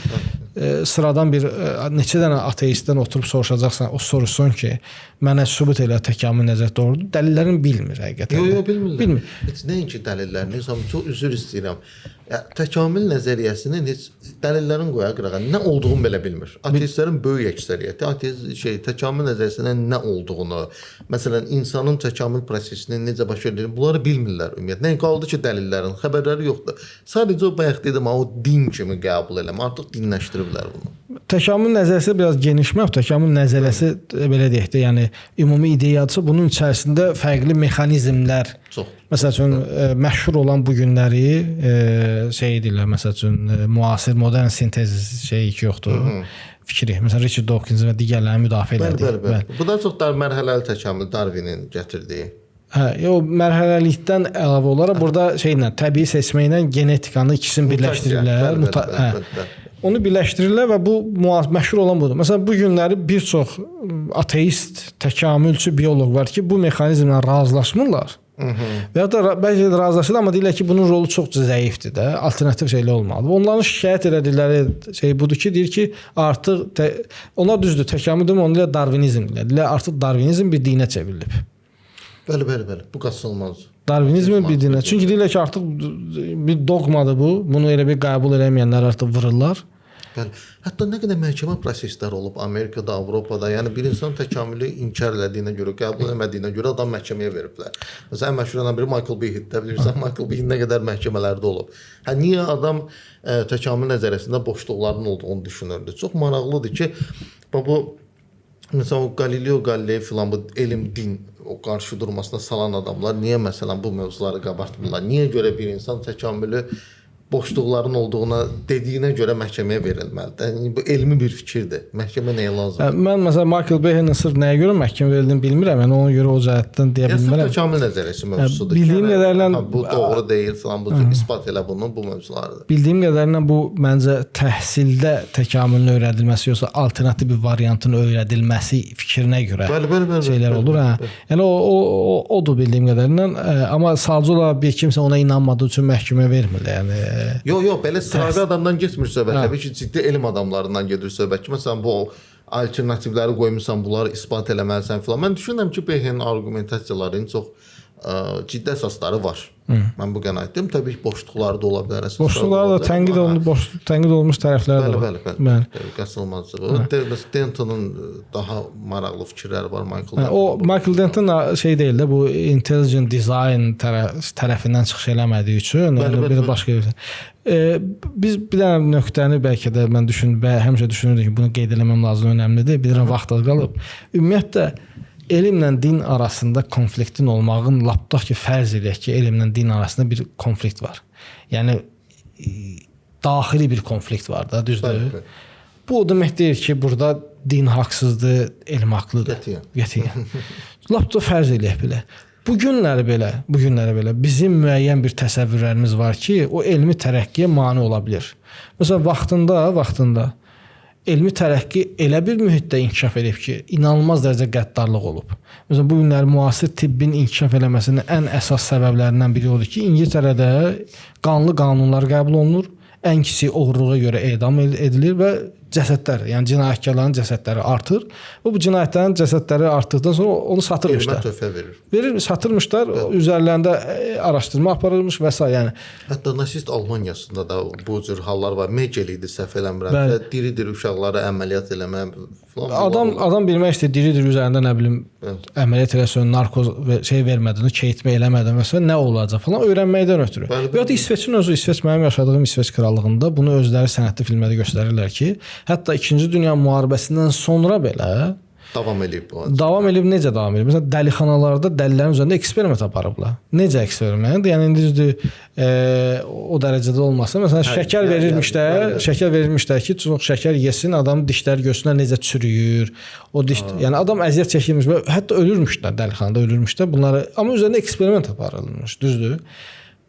sıradan bir neçə dənə ateistdən oturub soruşacaqsan, o soruşsun ki, mənə sübut elə təkamül nəzər doğrudur. Dəlillərini bilmir həqiqətən. Yox, bilmirlər. Heç nəinki dəlillərini, çox üzr istəyirəm. Təkamül nəzəriyyəsinin heç dəlillərini qoya qırağa nə olduğunu belə bilmir. Ateistlərin böyük əksəriyyəti təkamül nəzəriyyəsinin nə olduğunu, məsələn, insanın təkamül prosesinin necə baş verdiğini bunları bilmirlər ümumiyyətlə. Nə qaldı ki, dəlillərin xəbərləri yoxdur. Sadəcə o bayaq dedim, o din kimi qəbul eləmə, artıq dinləşdiriblər bunu. Təkamül nəzəriyyəsi biraz genişmək, təkamül nəzəriyyəsi belə deyək də, yəni ümumi ideyadır. Bunun içərisində fərqli mexanizmlər, məsəl üçün məşhur olan bu günləri şey edirlər, məsəl üçün müasir modern sintez şeyi ki yoxdur. Fikri. Məsələn Richard Dawkins və digərlərini müdafiə elədi. Bəli. Bu da çox mərhələli təkamül Darwinin gətirdiyi. O mərhələlikdən əlavə olaraq burada şeylə, təbii seçməklə genetikanı ikisini birləşdirirlər. Onu birləşdirirlər və bu məşhur olan budur. Məsələn, bu günləri bir çox ateist, təkamülçü bioloq var ki, bu mexanizmlə razılaşmırlar. Və ya da bəlkə də razılaşırlar, amma deyirlər ki, bunun rolu çox zəifdir də, alternativ şeylə olmalıdır. Onların şikayət elədikləri şey budur ki, deyir ki, artıq onlar düzdür, təkamül demir, onu deyirlər Darwinizm deyirlər. Artıq Darwinizm bir dinə çevrilib. Bəli. Bu qaçılmaz. Darwinizmin bir dinə. Çünki deyirlər ki, artıq bir dogmadır bu. Bunu elə bir qəbul eləməyənlər artıq vururlar. Bəli. Hətta nə qədər məhkəmə prosesləri olub Amerikada, Avropada. Yəni bir insan təkamülü inkar elədiyinə görə, qəbul etmədiyinə görə adam məhkəməyə veriblər. Məsələn, məşhurlardan biri Michael Behe-də bilirsən, Michael Behe nə qədər məhkəmələrdə olub. Niyə adam təkamül nəzəriyyəsində boşluqların olduğunu düşünürdü? Çox maraqlıdır ki, bu məsələn o Galileo Galilei filan bu elm, din o qarşı durmasına salan adamlar niyə məsələn bu mövzuları qabartmırlar? Niyə görə bir insan təkamülü boşluqların olduğuna dediyinə görə məhkəməyə verilməlidir? Yəni bu elmi bir fikirdir. Məhkəmə nəyə lazımdır? Mən məsələn Michael Behe-nin sırf nəyə görə məhkəmə verildiğini bilmirəm. Yəni ona görə o cəhətdən deyə bilmirəm. Təkamül nəzəriyyəsi mövzusudur. Bildiyim qədərilə bu doğru deyil filan bu isbat elə bunu bu mövzulardır. Bildiyim qədərilə bu məncə təhsildə təkamülün öyrədilməsi yoxsa alternativ bir variantın öyrədilməsi fikrinə görə şeylər olur. Yəni odur bildiyim qədərilə. Amma sadəcə olaraq bir kimsə ona inanmadığı üçün məhkəməyə vermir. Yəni Yox, belə sıravi adamdan getmir söhbət. Təbii ki, ciddi elm adamlarından gedir söhbət ki, məsələn bu alternativləri qoymusan, bunları isbat eləməlisən filan. Mən düşünürəm ki, Behe'nin argumentasiyalarının çox ciddi əsasları var. Mən bu qənaətdəyim. Təbii ki, boşluqları da ola bilər. Boşluqları da tənqid olunmuş tərəfləri də var. Bəli. Qaçılmazdır. Denton'un daha maraqlı fikirləri var Michael Denton şey deyil də, bu intelligent design tərəfindən çıxış eləmədiyi üçün bir başqa biz bir dənə nöqtəni bəlkə də mən həmişə düşünürdüm ki, bunu qeyd eləməm lazım, önəmlidir. Bir dənə vaxt az qalıb. Ümumiyyətlə elmlə din arasında konfliktin olmağın lap tutaq ki, fərz edək ki, elmlə din arasında bir konflikt var. Yəni daxili bir konflikt var da, düzdür? Bu o demək deyir ki, burada din haqsızdır, elm haqlıdır. Qətiyyən. Lap da fərz edək belə. Bu günləri belə bizim müəyyən bir təsəvvürlərimiz var ki, o elmi tərəqqiyə mane ola bilər. Məsələn, vaxtında elmi tərəqqi elə bir mühitdə inkişaf edib ki, inanılmaz dərəcədə qəddarlıq olub. Məsələn, bu günlər müasir tibbin inkişaf eləməsinin ən əsas səbəblərindən biri odur ki, İngiltərədə qanlı qanunlar qəbul olunur, ən kiçik oğurluğa görə edam edilir və cəsədlər, yəni cinayətkarların cəsədləri artır. Bu cinayətlərin cəsədləri artdıqdan sonra onu satırmışlar. Elmə töhfə verir. Satırmışlar, üzərlərində araşdırma aparılmış və s. yəni Hətta nasist Almaniyasında da bu cür hallar var. Megel idi səhv eləmirəm. Diri-diri uşaqlara əməliyyat eləmə falan. Adam bilmək istəyir, diri-diri üzərində nə bilim əməliyyat eləsən, narkoz vermədin, keyitmə eləmədin və s. nə olacaq falan öyrənməkdən ötürü. Və ya da İsveçin özü, İsveç mənim yaşadığım İsveç krallığında bunu özləri sənədli filmlərdə göstərirlər ki, hətta 2-ci Dünya müharibəsindən sonra belə davam edib bu. Davam edib necə davam edib? Məsələn, dəlixanalarda dəlilərin üzərində eksperiment aparıblar. Necə eksperiment? Yəni indi düzdür, o dərəcədə olmasa, məsələn, şəkər verilmişlər ki, çox şəkər yesin, adamın dişləri görsünlər necə çürüyür. O diş, yəni adam əziyyət çəkirmiş və hətta ölürmüşlər, dəlixanada ölürmüşlər. Bunları amma üzərində eksperiment aparılmış, düzdür?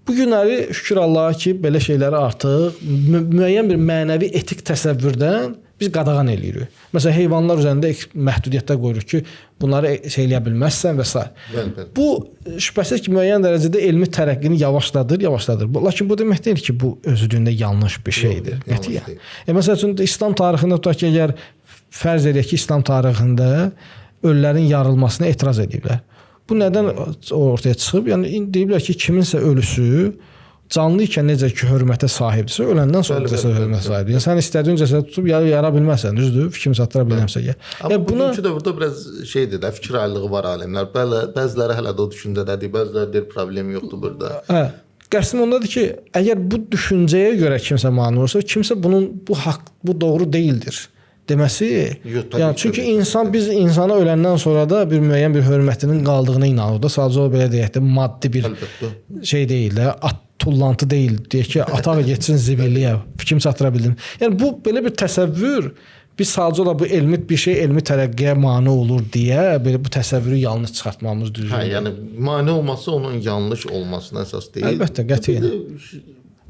Bu günləri şükür Allaha ki, belə şeyləri artıq müəyyən bir mənəvi etik təsəvvürdən biz qadağan eləyirik. Məsələn, heyvanlar üzərində məhdudiyyətlər qoyuruq ki, bunları eləyə bilməzsən və s. Bu şübhəsiz ki, müəyyən dərəcədə elmi tərəqqini yavaşladır. Lakin bu demək deyil ki, bu özlüyündə yanlış bir şeydir. Məsəl üçün İslam tarixində tutaq ki, əgər fərz edək ki, İslam tarixində ölülərin yarılmasına etiraz ediblər. Bu nədən ortaya çıxıb? Yəni deyiblər ki, kiminsə ölüsü canlı ikən necə ki hörmətə sahibdirsə, öləndən sonra cəsəd hörmətə sahibdir. Yəni sən istədiyin cəsədi tutub yara bilməzsən, düzdür? Fikrimi çatdıra bilməmsə. Amma bugünkü dövrdə biraz şeydir də, fikir ayrılığı var alimlər. Bəziləri hələ də o düşüncədədir, bəziləri deyir problem yoxdur burada. Qəsdim ondadır ki, əgər bu düşüncəyə görə kimsə mane olursa, kimsə bu doğru deyildir deməsi. Yəni çünki biz insana öləndən sonra da bir müəyyən bir hörmətinin qaldığına inanırıq da. Sadəcə o belə deyək də maddi bir şey deyil də, tullantı deyil. Deyək ki, ataq getsin zibilliyə. Fikrimi çatdıra bildim. Yəni bu belə bir təsəvvür, biz sadəcə olaraq bu elmi tərəqqiyə mane olur deyə belə bu təsəvvürü yanlış çıxartmamız düzgün. Yəni mane olması onun yanlış olmasına əsas deyil. Əlbəttə, qətiyyən.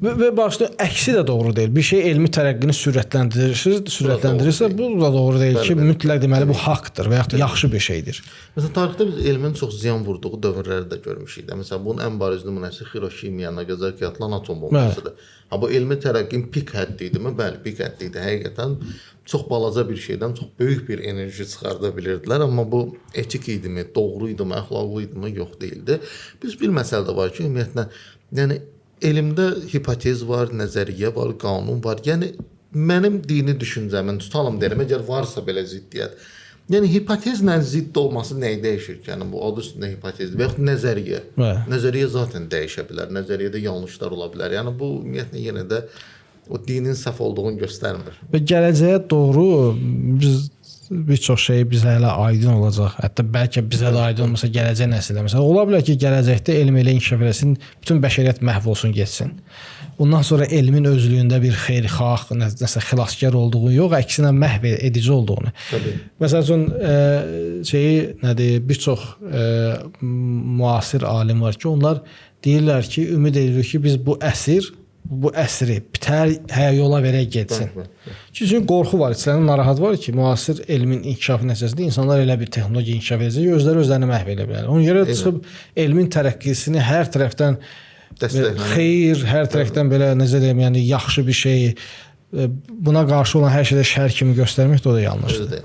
Və başda əksi də doğru deyil. Bir şey elmi tərəqqini sürətləndirirsə, bu da doğru deyil ki, mütləq deməli bu haqqdır və yaxud da yaxşı bir şeydir. Məsələn, tarixdə biz elmin çox ziyan vurduğu dövrləri də görmüşük. Məsələn, bunun ən bariz nümunəsi Hiroşima, Nagasaki atılan atom bombasıdır. Bu elmi tərəqqinin pik həddi idimi? Bəli, pik həddi idi. Həqiqətən çox balaca bir şeydən çox böyük bir enerji çıxarda bilirdilər, amma bu etik idimi, doğru idimi, əxlaqlı idimi yox deyildi. Biz bir məsələ də var ki, ümumiyyətlə, yəni elmdə hipotez var, nəzəriyyə var, qanun var. Yəni mənim dini düşüncəmin tutalım deyirəm, əgər varsa belə ziddiyyət. Yəni hipotezlə zidd olması nəyi dəyişir ki? Yəni bu adı üstündə hipotezdir və yaxud nəzəriyyə. Nəzəriyyə zaten dəyişə bilər. Nəzəriyyədə yanlışlar ola bilər. Yəni bu ümumiyyətlə yenə də o dinin səhv olduğunu göstərmir. Və gələcəyə doğru bir çox şey bizə hələ aydın olacaq. Hətta bəlkə bizə də aydın olmasa gələcək nəsildə. Məsələn, ola bilər ki, gələcəkdə elm elə inkişaf eləsin, bütün bəşəriyyət məhv olsun, getsin. Ondan sonra elmin özlüyündə bir xeyirxah, nəsə xilaskar olduğu yox, əksinə məhv edici olduğunu. Məsəl üçün bir çox müasir alim var ki, onlar deyirlər ki, ümid edirik ki, biz bu əsri bitər, yola verək getsin. Çünki qorxu var, içlərində narahat var ki, müasir elmin inkişafı nəticəsində insanlar elə bir texnologiya inkişaf edəcək, özlərini məhv edə bilər. Ona görə çıxıb elmin tərəqqisini hər tərəfdən xeyir, hər tərəfdən belə necə deyim, yəni yaxşı bir şey, buna qarşı olan hər şeydə şər kimi göstərmək də o da yanlışdır.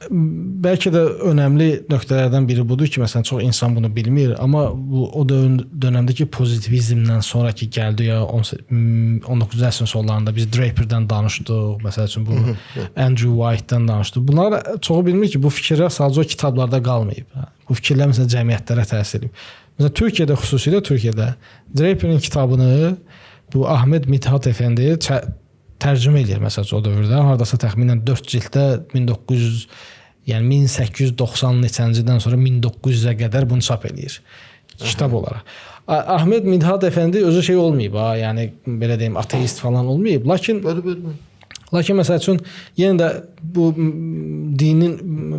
Bəlkə də önəmli nöqtələrdən biri budur ki, məsələn, çox insan bunu bilmir, amma bu o dönəmdəki pozitivizmdən sonraki gəldi ya 19-cu əsrin sonlarında biz Draper'dən danışdıq, məsəl üçün bu Andrew White'dan danışdıq. Bunlar çoxu bilmir ki, bu fikirlər sadəcə o kitablarda qalmayıb. Bu fikirlər məsələn cəmiyyətlərə təsir edib. Məsələn, xüsusilə Türkiyədə Draper'in kitabını bu Ahmed Mithat Efendi tərcümə edir məsələn o dövrdə. Hardasa təxminən 4 cilddə 1890 neçənci ildən sonra 1900-ə qədər bunu çap eləyir kitab olaraq. Ahmed Mithat Efendi özü şey olmayıb, yəni belə deyim, ateist falan olmayıb. Lakin məsəl üçün yenə də bu dinin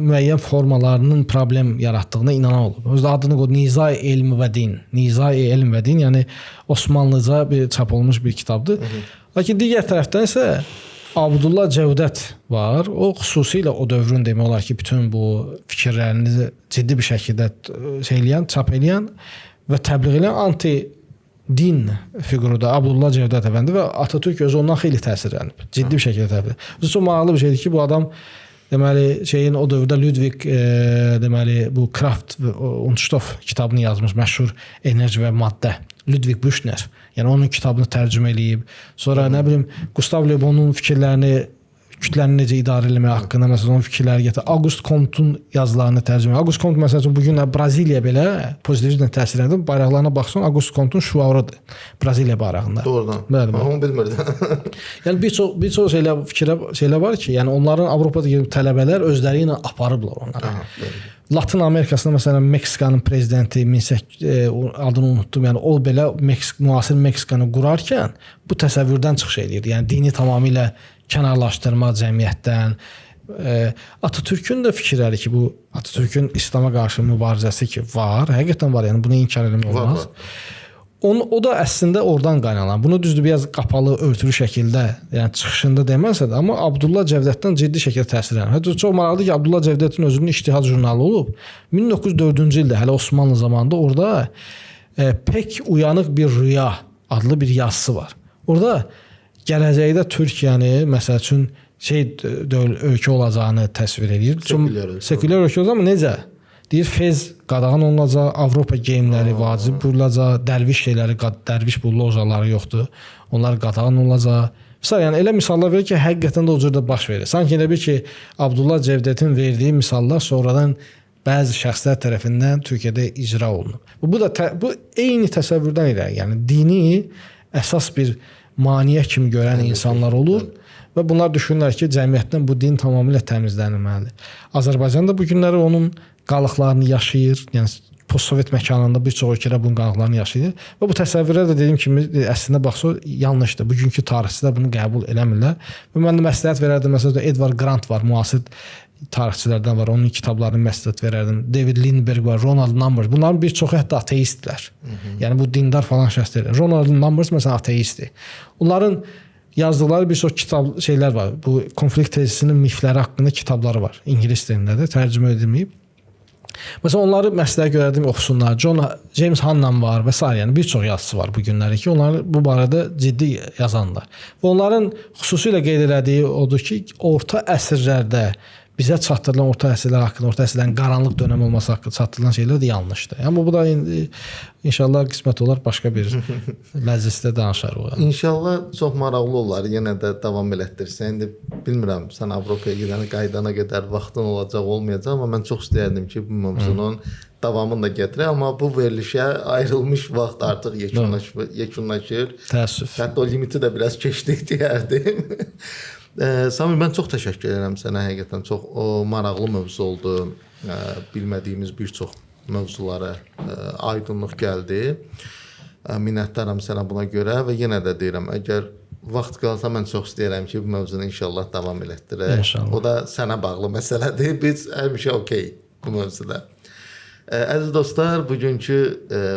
müəyyən formalarının problem yaratdığına inanan olub. Özü adını qoydu Nizai Elm və Din. Nizai Elm və Din, yəni Osmanlıca bir çap olmuş bir kitabdır. Lakin digər tərəfdən isə Abdullah Cəvdət var. O xüsusilə o dövrün demək olar ki, bütün bu fikirlərini ciddi bir şəkildə çap eləyən və təbliğ edən anti-din fiqurudur Abdullah Cəvdət əfəndi və Atatürk özü ondan xeyli təsirlənib. Ciddi bir şəkildə təbliğ. Bu çox maraqlı bir şeydir ki, bu adam deməli o dövrdə Ludwig deməli bu Kraft və Unstoff kitabını yazmış, məşhur enerji və maddə. Ludwig Büchner. Yəni onun kitabını tərcümə eləyib. Sonra nə bilim Gustav Le Bon'un fikirlərini, kütləni necə idarə etmək haqqında məsələn onun fikirləri gətir. Auguste Comte'un yazılarını tərcümə. Auguste Comte məsələn bu gün Braziliya belə pozitiv təsirləndir. Bayraqlarına baxsan Auguste Comte'un şüarıdır Braziliya bayrağında. Doğrudan. Bəli. Onu bilmirdim. Yəni bir çox şeylər var ki, yəni onların Avropada gedib tələbələr özləri ilə aparıblar onları. Latin Amerikasında məsələn Meksikanın prezidenti adını unutdum. Yəni o belə müasir Meksikanı qurarkən bu təsəvvürdən çıxış edirdi. Yəni dini tamamilə kənarlaşdırma cəmiyyətdən. Atatürkün də fikirləri ki, bu Atatürkün İslam'a qarşı mübarizəsi ki var, həqiqətən var. Yəni bunu inkar etmək olmaz. O da əslində oradan qaynaqlanır. Bunu düzdür biraz qapalı, örtülü şəkildə, yəni çıxışında deməsə də, amma Abdullah Cəvdətdən ciddi şəkildə təsirlənir. Hətta çox maraqlıdır ki, Abdullah Cəvdətin özünün İctihad jurnalı olub. 1904-cü ildə hələ Osmanlı zamanında orada pek uyanıq bir rüya adlı bir yazısı var. Orada gələcəkdə Türkiyəni məsəl üçün ölkə olacağını təsvir edir. Sekulyar ölkə olacaq, amma necə? Deyir fez qadağan olunacaq, Avropa geyimləri vacib bulunacaq, dərviş şeyləri, dərviş bu lojaları yoxdur. Onlar qadağan olunacaq. Məsələn, yəni elə misallar verir ki, həqiqətən də o cürdə baş verir. Sanki elə bir ki, Abdullah Cəvdətin verdiyi misallar sonradan bəzi şəxslər tərəfindən Türkiyədə icra olunub. Bu eyni təsəvvürdən irəli, yəni dini əsas bir maneə kimi görən insanlar olur. Və bunlar düşünürlər ki, cəmiyyətdən bu din tamamilə təmizlənməlidir. Azərbaycan da bu günləri onun qalıqlarını yaşayır. Yəni postsovet məkanında bir çox ölkələr bunun qalıqlarını yaşayır. Və bu təsəvvürə də dediyim kimi əslində baxsa yanlışdır. Bugünkü tarixçilər bunu qəbul eləmirlər. Və mən də məsləhət verərdim. Məsələn, Edward Grant var, müasir tarixçilərdən var. Onun kitablarını məsləhət verərdim. David Lindbergh var, Ronald Numbers. Bunların bir çoxu hətta ateistlər. Yəni bu dindar falan şəxslər. Ronald Numbers məsələn ateistdir. Onların yazdıqları bir çox kitab şeylər var. Bu konflikt tezisinin mifləri haqqında kitabları var. İngilis dilində də tərcümə edilməyib. Məsələn onları məsləhət görərdim oxusunlar. James Hannan var və s. yəni bir çox yazısı var bu günləri ki, onlar bu barədə ciddi yazanlar. Və onların xüsusilə qeyd elədiyi odur ki, orta əsrlərdə bizə çatdırılan orta əsrlər haqqında, orta əsrlərin qaranlıq dönəm olması haqqında çatdırılan şeylər də yanlışdır. Amma bu da inşallah qismət olar başqa bir məclisdə danışarıq. İnşallah çox maraqlı olar. Yenə də davam elətdirsən. İndi bilmirəm sən Avropaya gedəni qaydana qədər vaxtın olacaq, olmayacaq, amma mən çox istəyərdim ki, bu mövzunun davamını da gətirək, amma bu verilişə ayrılmış vaxt artıq yekunlaşır. Təəssüf. Hətta o limiti də biraz keçdik deyərdim. Sami, mən çox təşəkkür edirəm sənə. Həqiqətən çox maraqlı mövzu oldu. Bilmədiyimiz bir çox mövzulara aydınlıq gəldi. Minnətdaram sənə buna görə və yenə də deyirəm, əgər vaxt qalsa mən çox istəyirəm ki, bu mövzunu inşallah davam elətdirək. İnşallah. O da sənə bağlı məsələdir. Biz həmişə okey bu mövzuda. Əziz dostlar, bugünkü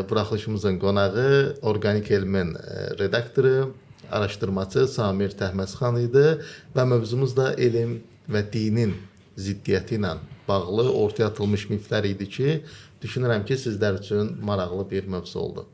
buraxılışımızın qonağı Organik Elmin redaktoru, araşdırmacı Samir Təhməzxan idi və mövzumuz da elm və dinin ziddiyyəti ilə bağlı ortaya atılmış miflər idi ki, düşünürəm ki, sizlər üçün maraqlı bir mövzu oldu.